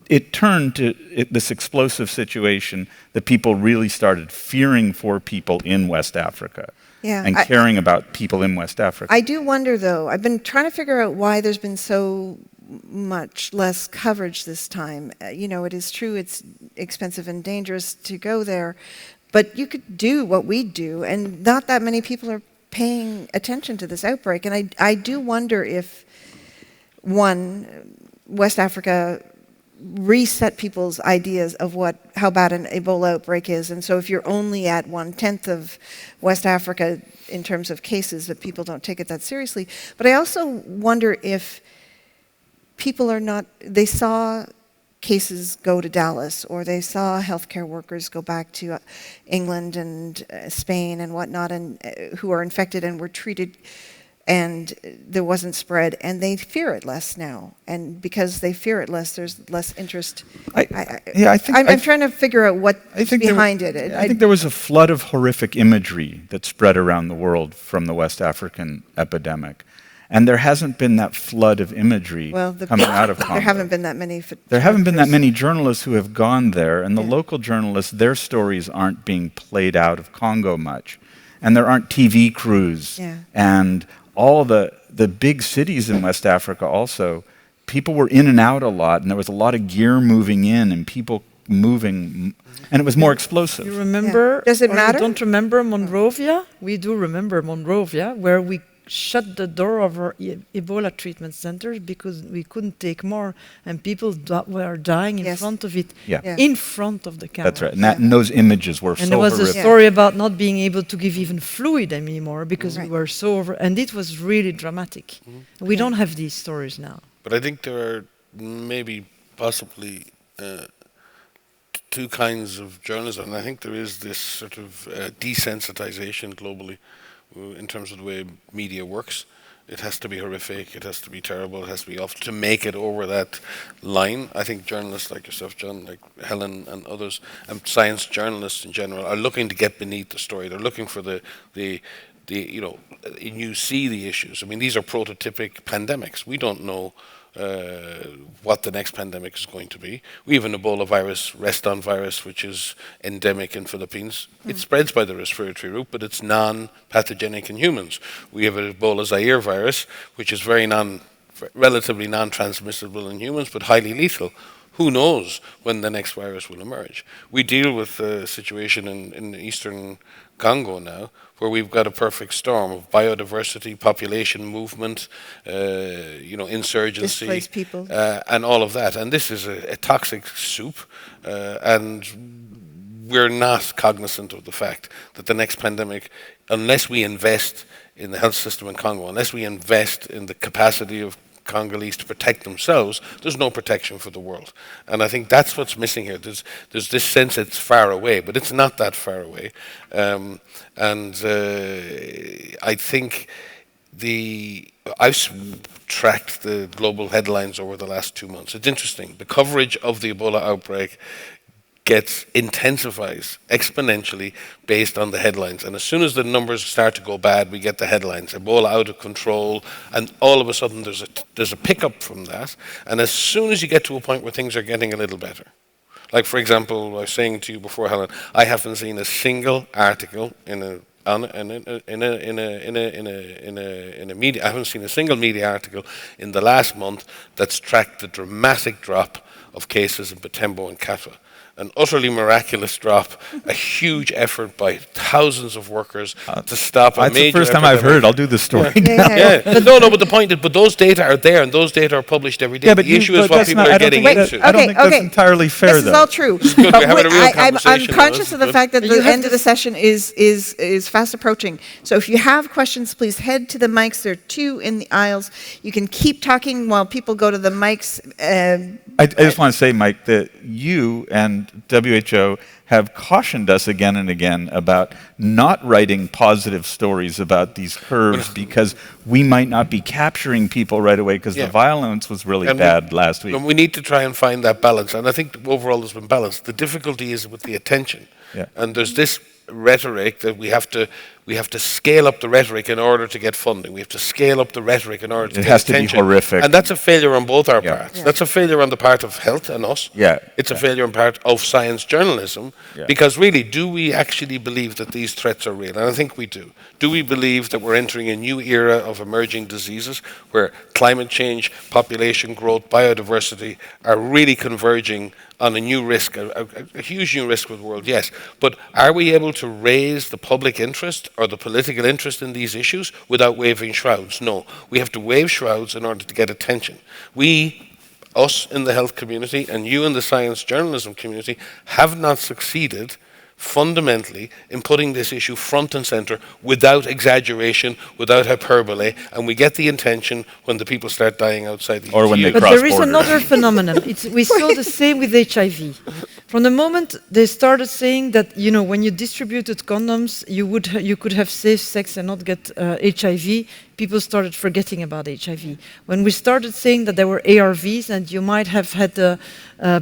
it turned to this explosive situation that people really started fearing for people in West Africa and caring about people in West Africa. I do wonder, though, I've been trying to figure out why there's been so much less coverage this time. You know, it is true it's expensive and dangerous to go there, but you could do what we do, and not that many people are paying attention to this outbreak. And I do wonder if, one, West Africa reset people's ideas of how bad an Ebola outbreak is. And so if you're only at 1/10 of West Africa in terms of cases, that people don't take it that seriously. But I also wonder if people are not, they saw cases go to Dallas, or they saw healthcare workers go back to England and Spain and whatnot, and who are infected and were treated and there wasn't spread, and they fear it less now. And because they fear it less, there's less interest. I'm trying to figure out what's behind it. I think there was a flood of horrific imagery that spread around the world from the West African epidemic. And there hasn't been that flood of imagery coming out of Congo. There haven't been that many. There haven't been that many journalists who have gone there, and the local journalists, their stories aren't being played out of Congo much. And there aren't TV crews. And all the big cities in West Africa also, people were in and out a lot, and there was a lot of gear moving in and people moving, and it was more explosive. You remember? Does it matter? You don't remember Monrovia? We do remember Monrovia, where we shut the door of our Ebola treatment centers because we couldn't take more, and people were dying in front of it, in front of the camera. That's right, and those images were so horrific. And there was a story about not being able to give even fluid anymore because we were so over, and it was really dramatic. We don't have these stories now. But I think there are maybe possibly two kinds of journalism, and I think there is this sort of desensitization globally in terms of the way media works. It has to be horrific, it has to be terrible, it has to be awful to make it over that line. I think journalists like yourself, John, like Helen and others, and science journalists in general, are looking to get beneath the story. They're looking for the you know, you see the issues. I mean, these are prototypic pandemics. We don't know what the next pandemic is going to be. We have an Ebola virus, Reston virus, which is endemic in Philippines. It spreads by the respiratory route, but it's non-pathogenic in humans. We have an Ebola Zaire virus, which is relatively non-transmissible in humans, but highly lethal. Who knows when the next virus will emerge? We deal with a situation in eastern Congo now, where we've got a perfect storm of biodiversity, population movement, you know, insurgency, displaced people, and all of that. And this is a toxic soup, and we're not cognizant of the fact that the next pandemic, unless we invest in the health system in Congo, unless we invest in the capacity of Congolese to protect themselves, there's no protection for the world. And I think that's what's missing here. There's this sense it's far away, but it's not that far away. I think I've tracked the global headlines over the last 2 months. It's interesting. The coverage of the Ebola outbreak intensifies exponentially based on the headlines. And as soon as the numbers start to go bad, we get the headlines, Ebola out of control, and all of a sudden there's a pickup from that. And as soon as you get to a point where things are getting a little better, like for example, I was saying to you before, Helen, I haven't seen a single article in a media. I haven't seen a single media article in the last month that's tracked the dramatic drop of cases in Butembo and Katwa. An utterly miraculous drop, a huge effort by thousands of workers to stop a major. That's the first time I've heard. I'll do the story. But the point is, but those data are there, and those data are published every day. Yeah, but the issue is what people are getting into. I don't think that's entirely fair, This is all true. Good, But we're having a real conversation I'm conscious of the fact that the end of the session is fast approaching. So if you have questions, please head to the mics. There are two in the aisles. You can keep talking while people go to the mics. I just want to say, Mike, that you and WHO have cautioned us again and again about not writing positive stories about these curves because we might not be capturing people right away because the violence was really bad last week. And we need to try and find that balance. And I think overall there's been balance. The difficulty is with the attention. And there's this rhetoric that we have to scale up the rhetoric in order to get funding. We have to scale up the rhetoric in order to get attention. It has to be horrific. And that's a failure on both our parts. That's a failure on the part of health and us. It's a failure on part of science journalism. Because really, do we actually believe that these threats are real? And I think we do. Do we believe that we're entering a new era of emerging diseases where climate change, population growth, biodiversity are really converging on a new risk, a huge new risk for the world? Yes. But are we able to raise the public interest or the political interest in these issues without waving shrouds? No. We have to wave shrouds in order to get attention. Us in the health community and you in the science journalism community have not succeeded fundamentally in putting this issue front and center without exaggeration, without hyperbole, and we get the intention when the people start dying outside the Or when they But cross there is borders. another phenomenon. We saw the same with HIV. From the moment they started saying that, you know, when you distributed condoms, you could have safe sex and not get HIV, people started forgetting about HIV. When we started saying that there were ARVs and you might have had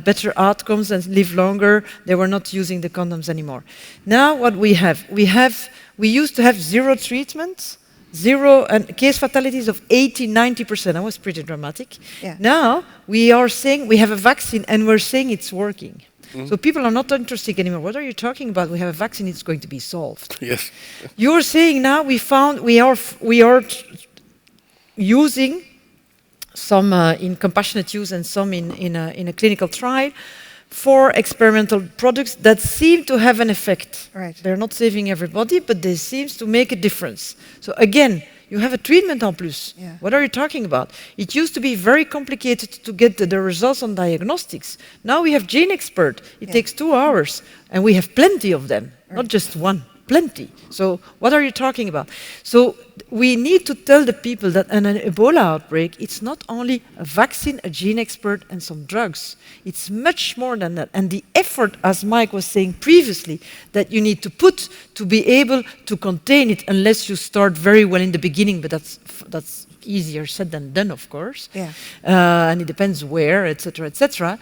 better outcomes and live longer, they were not using the condoms anymore. Now what we used to have zero treatments, zero and case fatalities of 80-90%. That was pretty dramatic. Yeah. Now we are saying we have a vaccine and we're saying it's working. So people are not interested anymore. What are you talking about? We have a vaccine, it's going to be solved. Yes. You're saying now we are using some in compassionate use and some in a clinical trial for experimental products that seem to have an effect. Right. They're not saving everybody, but they seem to make a difference. So again, you have a treatment en plus. Yeah. What are you talking about? It used to be very complicated to get the results on diagnostics. Now we have Gene Expert. It takes 2 hours, and we have plenty of them, not just one, plenty. So what are you talking about? So we need to tell the people that in an Ebola outbreak, it's not only a vaccine, a Gene Expert, and some drugs. It's much more than that. And the effort, as Mike was saying previously, that you need to put to be able to contain it, unless you start very well in the beginning, but that's easier said than done, of course. Yeah. And it depends where, etc., etc.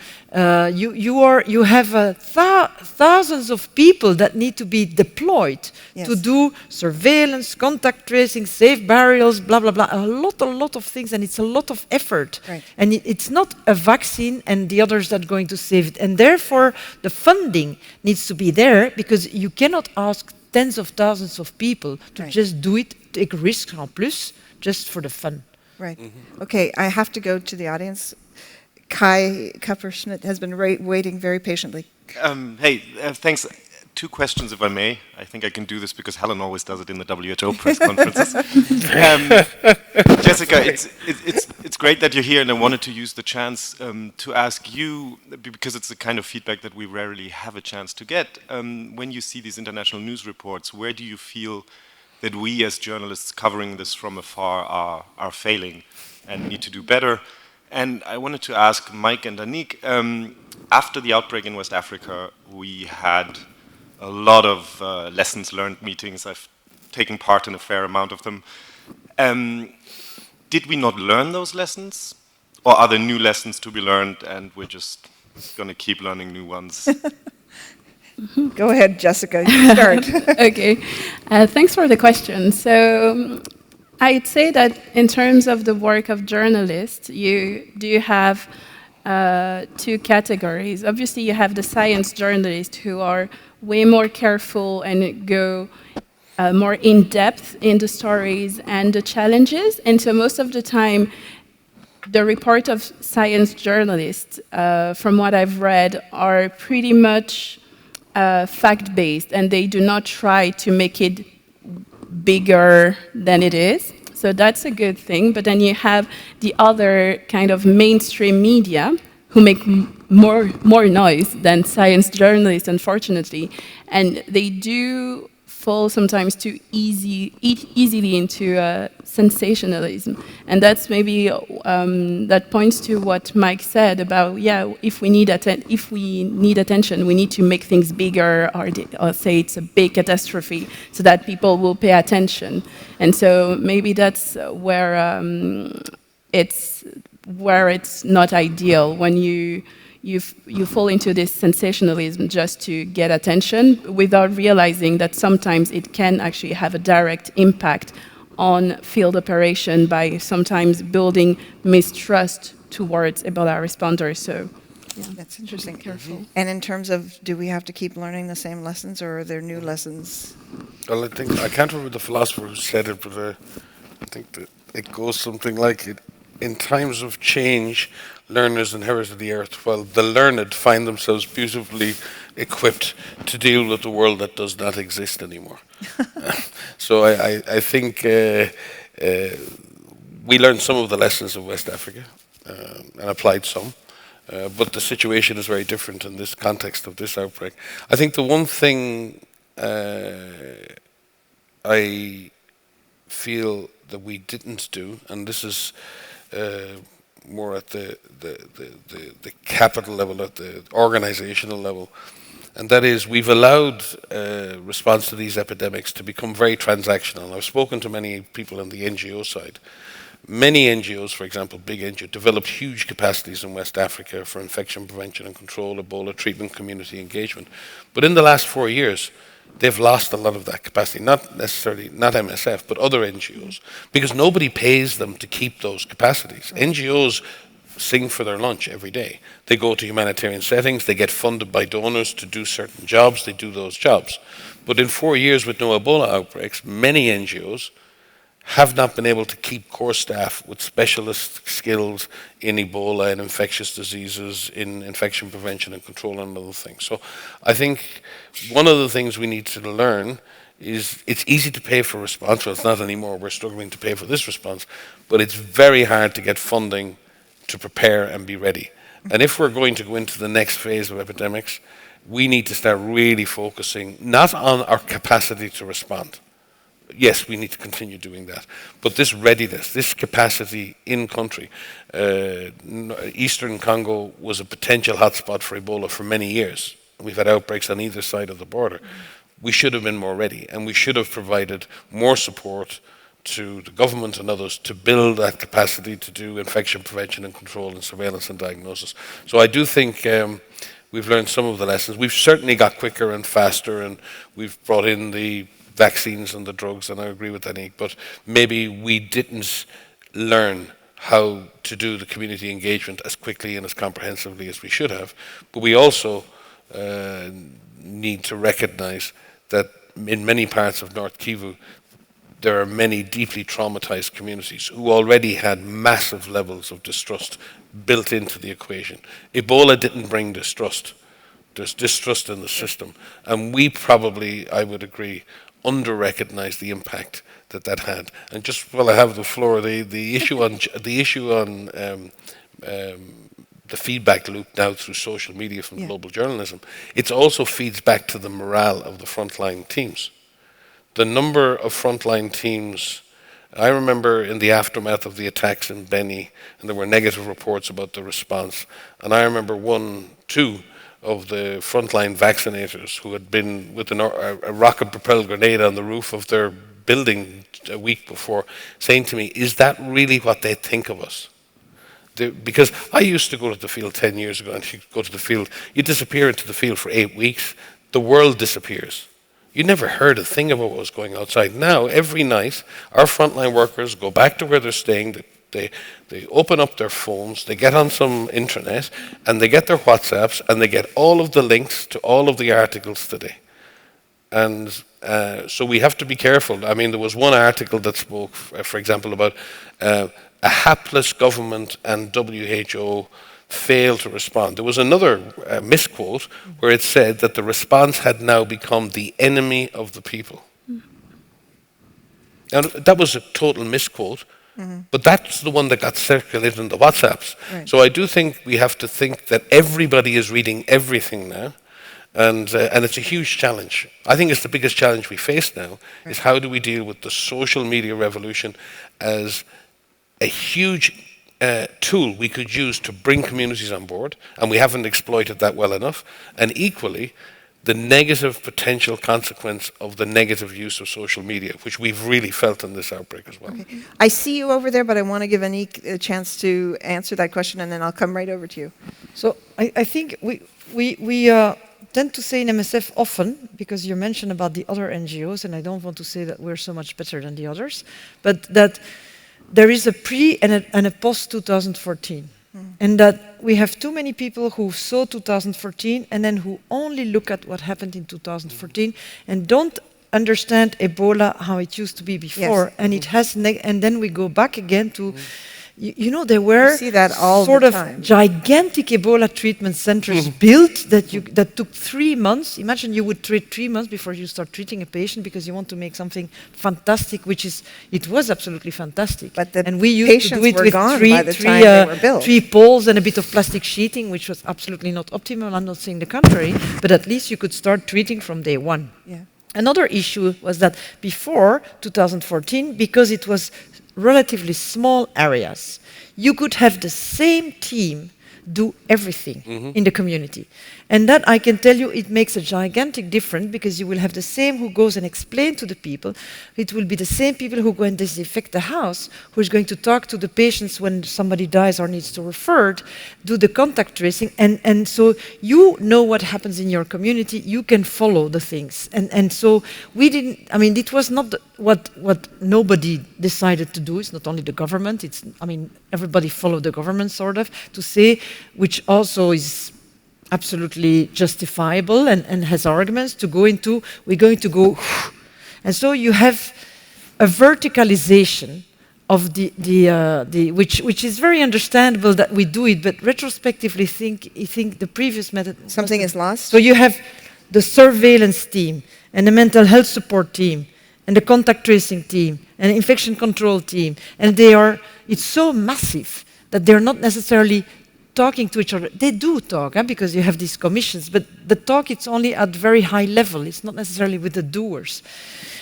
You have thousands of people that need to be deployed Yes. to do surveillance, contact tracing, safe burials, blah blah blah. A lot of things, and it's a lot of effort. Right. And it's not a vaccine and the others that are going to save it. And therefore, the funding needs to be there, because you cannot ask tens of thousands of people to Right. just do it, take risks en plus, just for the fun. Right. Okay, I have to go to the audience. Kai Kupferschmidt has been waiting very patiently. Hey, thanks. 2 questions, if I may. I think I can do this because Helen always does it in the WHO press conferences. Jessica, it's great that you're here, and I wanted to use the chance to ask you, because it's the kind of feedback that we rarely have a chance to get. When you see these international news reports, where do you feel that we as journalists covering this from afar are failing and need to do better? And I wanted to ask Mike and Anik, after the outbreak in West Africa, we had a lot of lessons learned meetings. I've taken part in a fair amount of them. Did we not learn those lessons? Or are there new lessons to be learned and we're just going to keep learning new ones? Go ahead, Jessica, you start. Okay, thanks for the question. So I'd say that in terms of the work of journalists, you have 2 categories. Obviously, you have the science journalists who are way more careful and go more in depth in the stories and the challenges. And so most of the time, the report of science journalists, from what I've read, are pretty much fact-based, and they do not try to make it bigger than it is. So that's a good thing. But then you have the other kind of mainstream media who make more noise than science journalists, unfortunately. And they do fall sometimes too easily into sensationalism. And that's maybe, that points to what Mike said about, yeah, if we need attention, we need to make things bigger, or say it's a big catastrophe, so that people will pay attention. And so maybe that's where it's not ideal, when you fall into this sensationalism just to get attention, without realizing that sometimes it can actually have a direct impact on field operation by sometimes building mistrust towards Ebola responders. So yeah, That's interesting. be careful. And in terms of, do we have to keep learning the same lessons, or are there new lessons? Well, I think, I can't remember the philosopher who said it, but I think that it goes something like it. In times of change, learners inherited the earth, while the learned find themselves beautifully equipped to deal with the world that does not exist anymore. So I think we learned some of the lessons of West Africa and applied some. But the situation is very different in this context of this outbreak. I think the one thing I feel that we didn't do, and this is more at the capital level, at the organizational level, and that is we've allowed response to these epidemics to become very transactional. I've spoken to many people on the NGO side. Many NGOs, for example, big NGOs, developed huge capacities in West Africa for infection prevention and control, Ebola treatment, community engagement. But in the last 4 years, they've lost a lot of that capacity, not necessarily, not MSF, but other NGOs, because nobody pays them to keep those capacities. NGOs sing for their lunch every day. They go to humanitarian settings, they get funded by donors to do certain jobs, they do those jobs. But in 4 years with no Ebola outbreaks, many NGOs have not been able to keep core staff with specialist skills in Ebola, in infectious diseases, in infection prevention and control and other things. So I think one of the things we need to learn is it's easy to pay for response. Well, it's not anymore. We're struggling to pay for this response. But it's very hard to get funding to prepare and be ready. And if we're going to go into the next phase of epidemics, we need to start really focusing not on our capacity to respond. Yes, we need to continue doing that. But this readiness, this capacity in country, Eastern Congo was a potential hotspot for Ebola for many years. We've had outbreaks on either side of the border. We should have been more ready, and we should have provided more support to the government and others to build that capacity to do infection prevention and control and surveillance and diagnosis. So I do think we've learned some of the lessons. We've certainly got quicker and faster, and we've brought in the vaccines and the drugs, and I agree with Anik, but maybe we didn't learn how to do the community engagement as quickly and as comprehensively as we should have. But we also need to recognize that in many parts of North Kivu, there are many deeply traumatized communities who already had massive levels of distrust built into the equation. Ebola didn't bring distrust. There's distrust in the system. And we probably, I would agree, under-recognize the impact that had. And just while I have the floor, the issue on the feedback loop now through social media from global journalism, it also feeds back to the morale of the frontline teams. The number of frontline teams, I remember in the aftermath of the attacks in Beni, and there were negative reports about the response, and I remember two of the frontline vaccinators who had been with a rocket-propelled grenade on the roof of their building a week before, saying to me, is that really what they think of us? Because I used to go to the field 10 years ago, and you go to the field, you disappear into the field for 8 weeks, the world disappears. You never heard a thing about what was going outside. Now, every night, our frontline workers go back to where they're staying, they open up their phones, they get on some intranet, and they get their WhatsApps, and they get all of the links to all of the articles today. And so we have to be careful. I mean, there was one article that spoke, for example, about a hapless government and WHO failed to respond. There was another misquote where it said that the response had now become the enemy of the people. Now, that was a total misquote. But that's the one that got circulated in the WhatsApps. Right. So I do think we have to think that everybody is reading everything now, and it's a huge challenge. I think it's the biggest challenge we face now, is how do we deal with the social media revolution as a huge tool we could use to bring communities on board, and we haven't exploited that well enough, and equally, the negative potential consequence of the negative use of social media, which we've really felt in this outbreak as well. Okay. I see you over there, but I want to give Anik a chance to answer that question, and then I'll come right over to you. So I think we tend to say in MSF often, because you mentioned about the other NGOs, and I don't want to say that we're so much better than the others, but that there is a pre and a post 2014. And that we have too many people who saw 2014 and then who only look at what happened in 2014 and don't understand Ebola how it used to be before. Yes. And it has and then we go back again to you know, there were see that all sort the of time. gigantic Ebola treatment centers built that took 3 months. Imagine you would treat 3 months before you start treating a patient because you want to make something fantastic, it was absolutely fantastic. But the and we used to do it were with gone three, by the three, time they were built. 3 poles and a bit of plastic sheeting, which was absolutely not optimal. I'm not saying the contrary, but at least you could start treating from day one. Yeah. Another issue was that before 2014, because it was relatively small areas, you could have the same team do everything in the community. And that, I can tell you, it makes a gigantic difference because you will have the same who goes and explain to the people. It will be the same people who go and disinfect the house, who is going to talk to the patients when somebody dies or needs to referred, do the contact tracing. And so you know what happens in your community, you can follow the things. And so we didn't, I mean, it was not what nobody decided to do. It's not only the government, everybody followed the government sort of, to say, which also is absolutely justifiable and has arguments to go into, we're going to go, and so you have a verticalization of which is very understandable that we do it, but retrospectively think the previous method Something is lost. So you have the surveillance team and the mental health support team and the contact tracing team and the infection control team, and it's so massive that they're not necessarily talking to each other. They do talk, because you have these commissions, but the talk, it's only at very high level. It's not necessarily with the doers.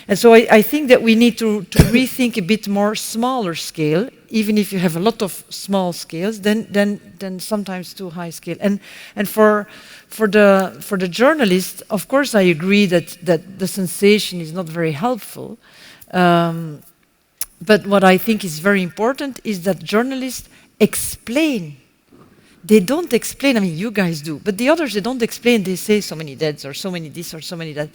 And so I think that we need to rethink a bit more smaller scale, even if you have a lot of small scales, then sometimes too high scale. And for the journalist, of course, I agree that the sensation is not very helpful. But what I think is very important is that journalists explain. They don't explain, you guys do, but the others, they don't explain. They say so many deaths or so many this or so many that.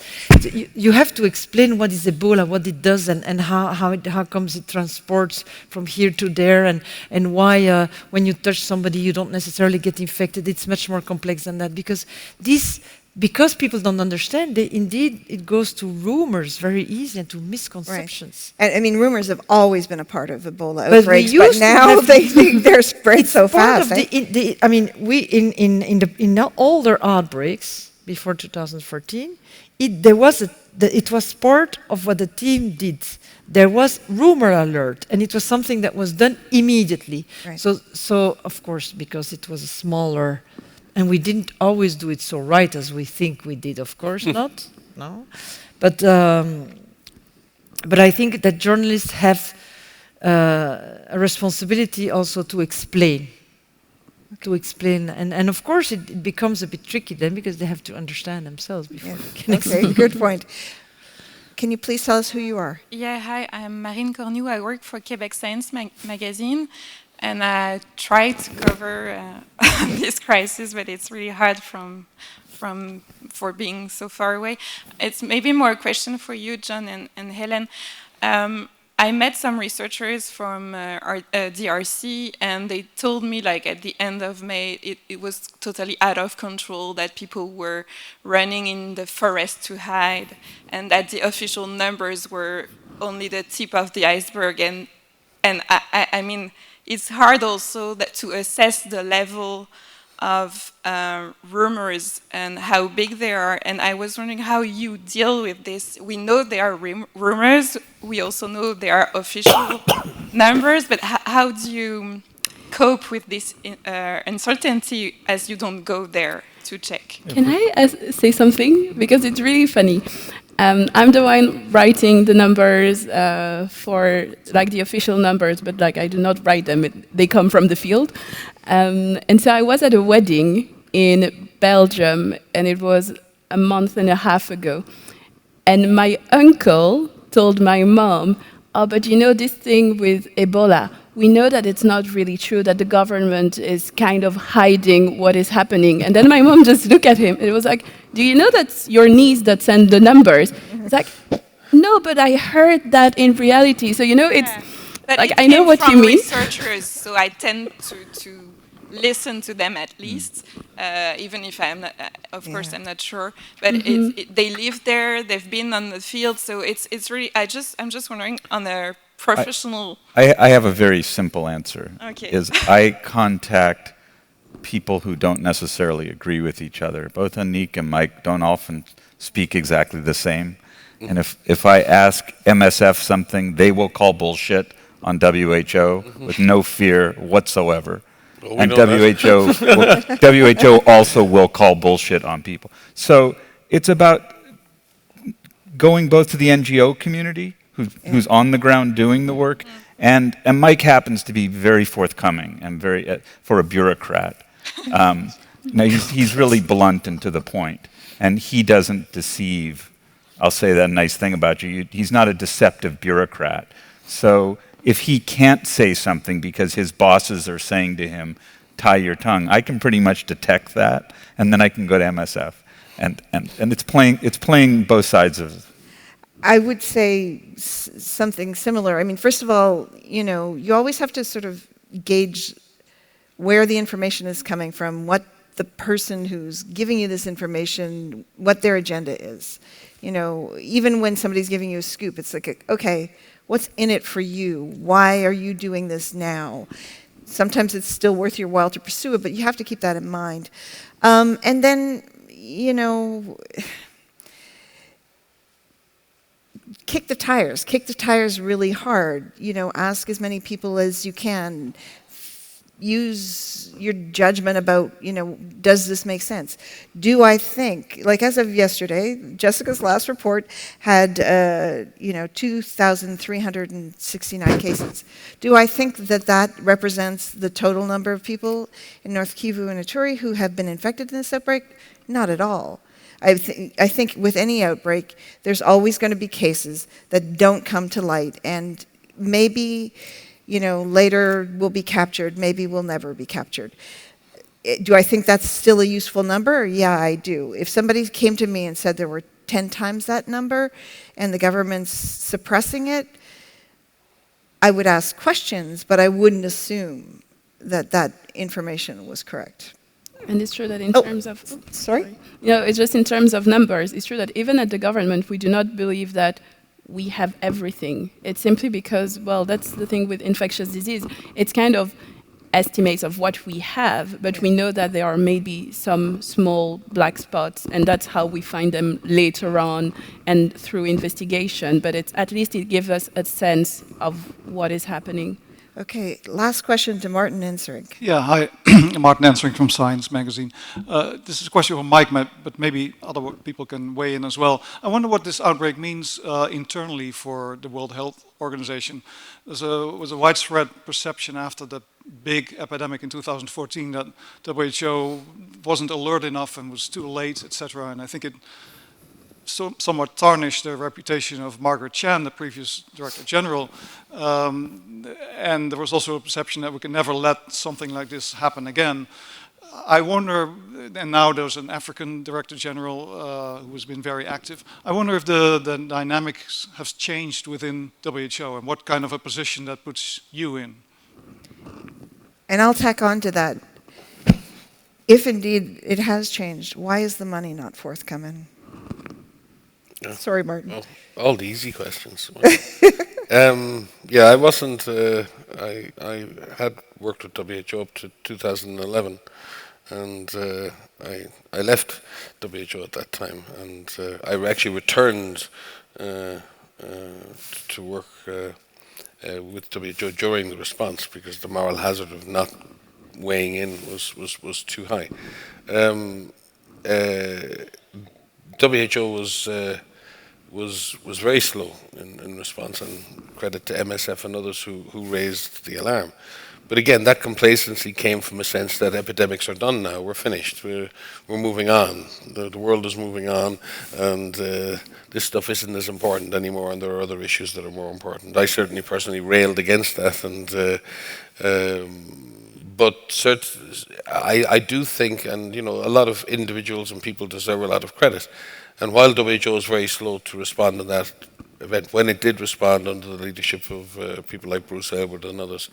You have to explain what is Ebola, what it does, and how comes it transports from here to there, and why when you touch somebody you don't necessarily get infected. It's much more complex than that, because people don't understand, indeed it goes to rumors very easy and to misconceptions. Right. And rumors have always been a part of Ebola But outbreaks, but now they're spread so fast. In older outbreaks before 2014, it was part of what the team did. There was rumor alert, and it was something that was done immediately. Right. So of course, because it was a smaller. And we didn't always do it so right as we think we did, of course not. No, but I think that journalists have a responsibility also to explain. And of course it becomes a bit tricky then because they have to understand themselves before they can explain. Okay, good point. Can you please tell us who you are? Yeah, hi, I'm Marine Cornu. I work for Quebec Science magazine. And I try to cover this crisis, but it's really hard for being so far away. It's maybe more a question for you, John and Helen. I met some researchers from DRC, and they told me, like, at the end of May, it was totally out of control, that people were running in the forest to hide, and that the official numbers were only the tip of the iceberg. And I mean, it's hard also to assess the level of rumors and how big they are. And I was wondering how you deal with this. We know there are rumors. We also know there are official numbers. But how do you cope with this uncertainty as you don't go there to check? Can I say something? Because it's really funny. I'm the one writing the numbers for the official numbers, but I do not write them. They come from the field. And so I was at a wedding in Belgium, and it was a month and a half ago. And my uncle told my mom, "Oh, but you know this thing with Ebola, we know that it's not really true, that the government is kind of hiding what is happening." And then my mom just looked at him, and it was like, "Do you know that's your niece that sent the numbers?" It's like, "No, but I heard that in reality." So, it's but I know what you mean. Researchers, so I tend to listen to them at least, even if I'm not, of course, I'm not sure. But they live there, they've been on the field, so it's really. I'm just wondering, on a professional? I have a very simple answer. Okay. Is I contact people who don't necessarily agree with each other. Both Anik and Mike don't often speak exactly the same. And if I ask MSF something, they will call bullshit on WHO with no fear whatsoever. Well, And WHO also will call bullshit on people. So it's about going both to the NGO community, who's on the ground doing the work, and Mike happens to be very forthcoming and very for a bureaucrat. He's really blunt and to the point, and he doesn't deceive. I'll say that nice thing about you. He's not a deceptive bureaucrat. So if he can't say something because his bosses are saying to him, tie your tongue, I can pretty much detect that, and then I can go to MSF. And it's playing both sides of it. I would say something similar. I mean, first of all, you always have to sort of gauge where the information is coming from, what the person who's giving you this information, what their agenda is. Even when somebody's giving you a scoop, it's like, okay, what's in it for you? Why are you doing this now? Sometimes it's still worth your while to pursue it, but you have to keep that in mind. And then, kick the tires really hard. Ask as many people as you can. Use your judgment about, does this make sense? Do I think, like as of yesterday, Jessica's last report had, 2,369 cases. Do I think that represents the total number of people in North Kivu and Ituri who have been infected in this outbreak? Not at all. I think with any outbreak, there's always going to be cases that don't come to light, and maybe later we'll be captured, maybe we'll never be captured. Do I think that's still a useful number? Yeah, I do. If somebody came to me and said there were 10 times that number and the government's suppressing it, I would ask questions, but I wouldn't assume that information was correct. And it's true that in terms of... Sorry? It's just in terms of numbers. It's true that even at the government, we do not believe that we have everything. It's simply because, that's the thing with infectious disease. It's kind of estimates of what we have, but we know that there are maybe some small black spots, and that's how we find them later on and through investigation. But at least it gives us a sense of what is happening. Okay, last question to Martin Ensring. Yeah, hi, Martin Ensring from Science Magazine. This is a question for Mike, but maybe other people can weigh in as well. I wonder what this outbreak means internally for the World Health Organization. There was a widespread perception after the big epidemic in 2014 that WHO wasn't alert enough and was too late, etc. And I think it somewhat tarnished the reputation of Margaret Chan, the previous Director General. And there was also a perception that we can never let something like this happen again. I wonder, and now there's an African Director General who has been very active. I wonder if the dynamics have changed within WHO and what kind of a position that puts you in. And I'll tack on to that. If indeed it has changed, why is the money not forthcoming? Yeah. Sorry, Martin. Oh, all the easy questions. I wasn't. I had worked with WHO up to 2011, and I left WHO at that time, and I actually returned to work with WHO during the response because the moral hazard of not weighing in was too high. WHO was very slow in response, and credit to MSF and others who raised the alarm. But again, that complacency came from a sense that epidemics are done now. We're finished. We're moving on. The world is moving on, and this stuff isn't as important anymore. And there are other issues that are more important. I certainly personally railed against that, and I do think, and a lot of individuals and people deserve a lot of credit. And while WHO was very slow to respond to that event, when it did respond under the leadership of people like Bruce Aylward and others,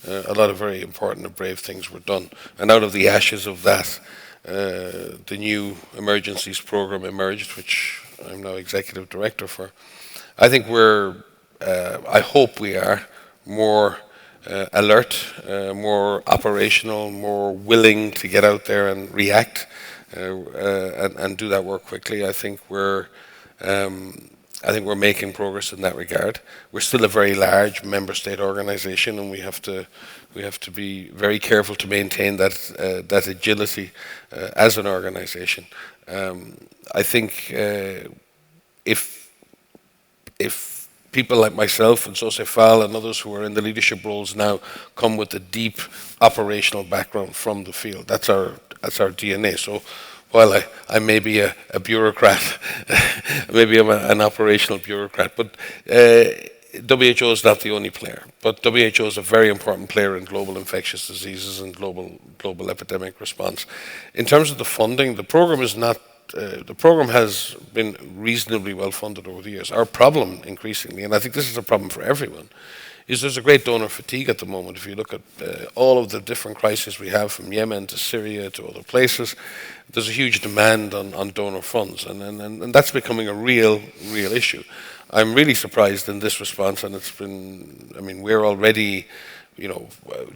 a lot of very important and brave things were done. And out of the ashes of that, the new emergencies program emerged, which I'm now executive director for. I think we're I hope we are more alert, more operational, more willing to get out there and react and do that work quickly. I think we're making progress in that regard. We're still a very large member state organization, and we have to be very careful to maintain that agility as an organization. I think if people like myself and José Fall and others who are in the leadership roles now come with a deep operational background from the field, that's our DNA. So while I may be a bureaucrat, maybe I'm an operational bureaucrat, but WHO is not the only player. But WHO is a very important player in global infectious diseases and global epidemic response. In terms of the funding, the program is not. The program has been reasonably well funded over the years. Our problem, increasingly, and I think this is a problem for everyone, is there's a great donor fatigue at the moment. If you look at all of the different crises we have, from Yemen to Syria to other places, there's a huge demand on donor funds, and that's becoming a real issue. I'm really surprised in this response, and it's been, I mean, we're already,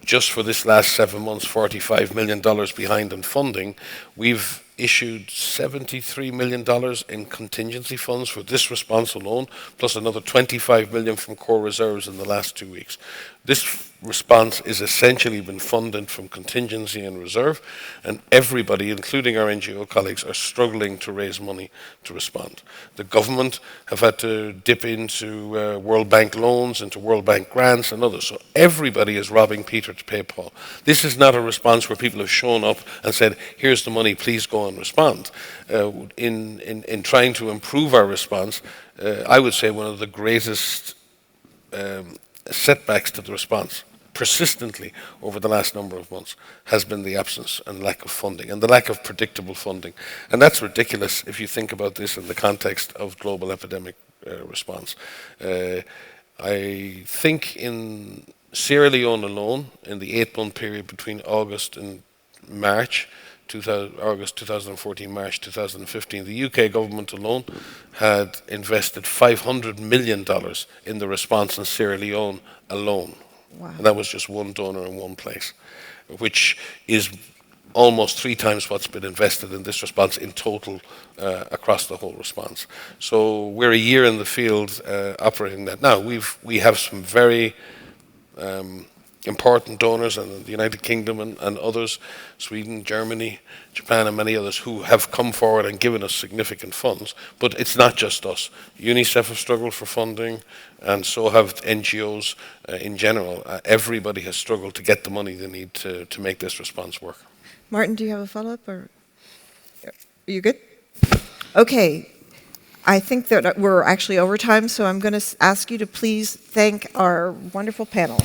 just for this last 7 months, $45 million behind in funding. We've issued $73 million in contingency funds for this response alone, plus another $25 million from core reserves in the last 2 weeks. This response is essentially been funded from contingency and reserve, and everybody, including our NGO colleagues, are struggling to raise money to respond. The government have had to dip into World Bank loans, into World Bank grants and others, so everybody is robbing Peter to pay Paul. This is not a response where people have shown up and said, here's the money, please go and respond. In trying to improve our response, I would say one of the greatest setbacks to the response persistently over the last number of months has been the absence and lack of funding, and the lack of predictable funding. And that's ridiculous if you think about this in the context of global epidemic response. I think in Sierra Leone alone, in the 8-month period between August and March, August 2014, March 2015, the UK government alone had invested $500 million in the response in Sierra Leone alone. Wow. And that was just one donor in one place, which is almost 3 times what's been invested in this response in total across the whole response. So we're a year in the field operating that. Now, we have some very important donors, and the United Kingdom and others, Sweden, Germany, Japan and many others, who have come forward and given us significant funds. But it's not just us. UNICEF have struggled for funding, and so have NGOs in general. Everybody has struggled to get the money they need to make this response work. Martin, do you have a follow-up, or are you good? Okay. I think that we're actually over time, so I'm going to ask you to please thank our wonderful panel.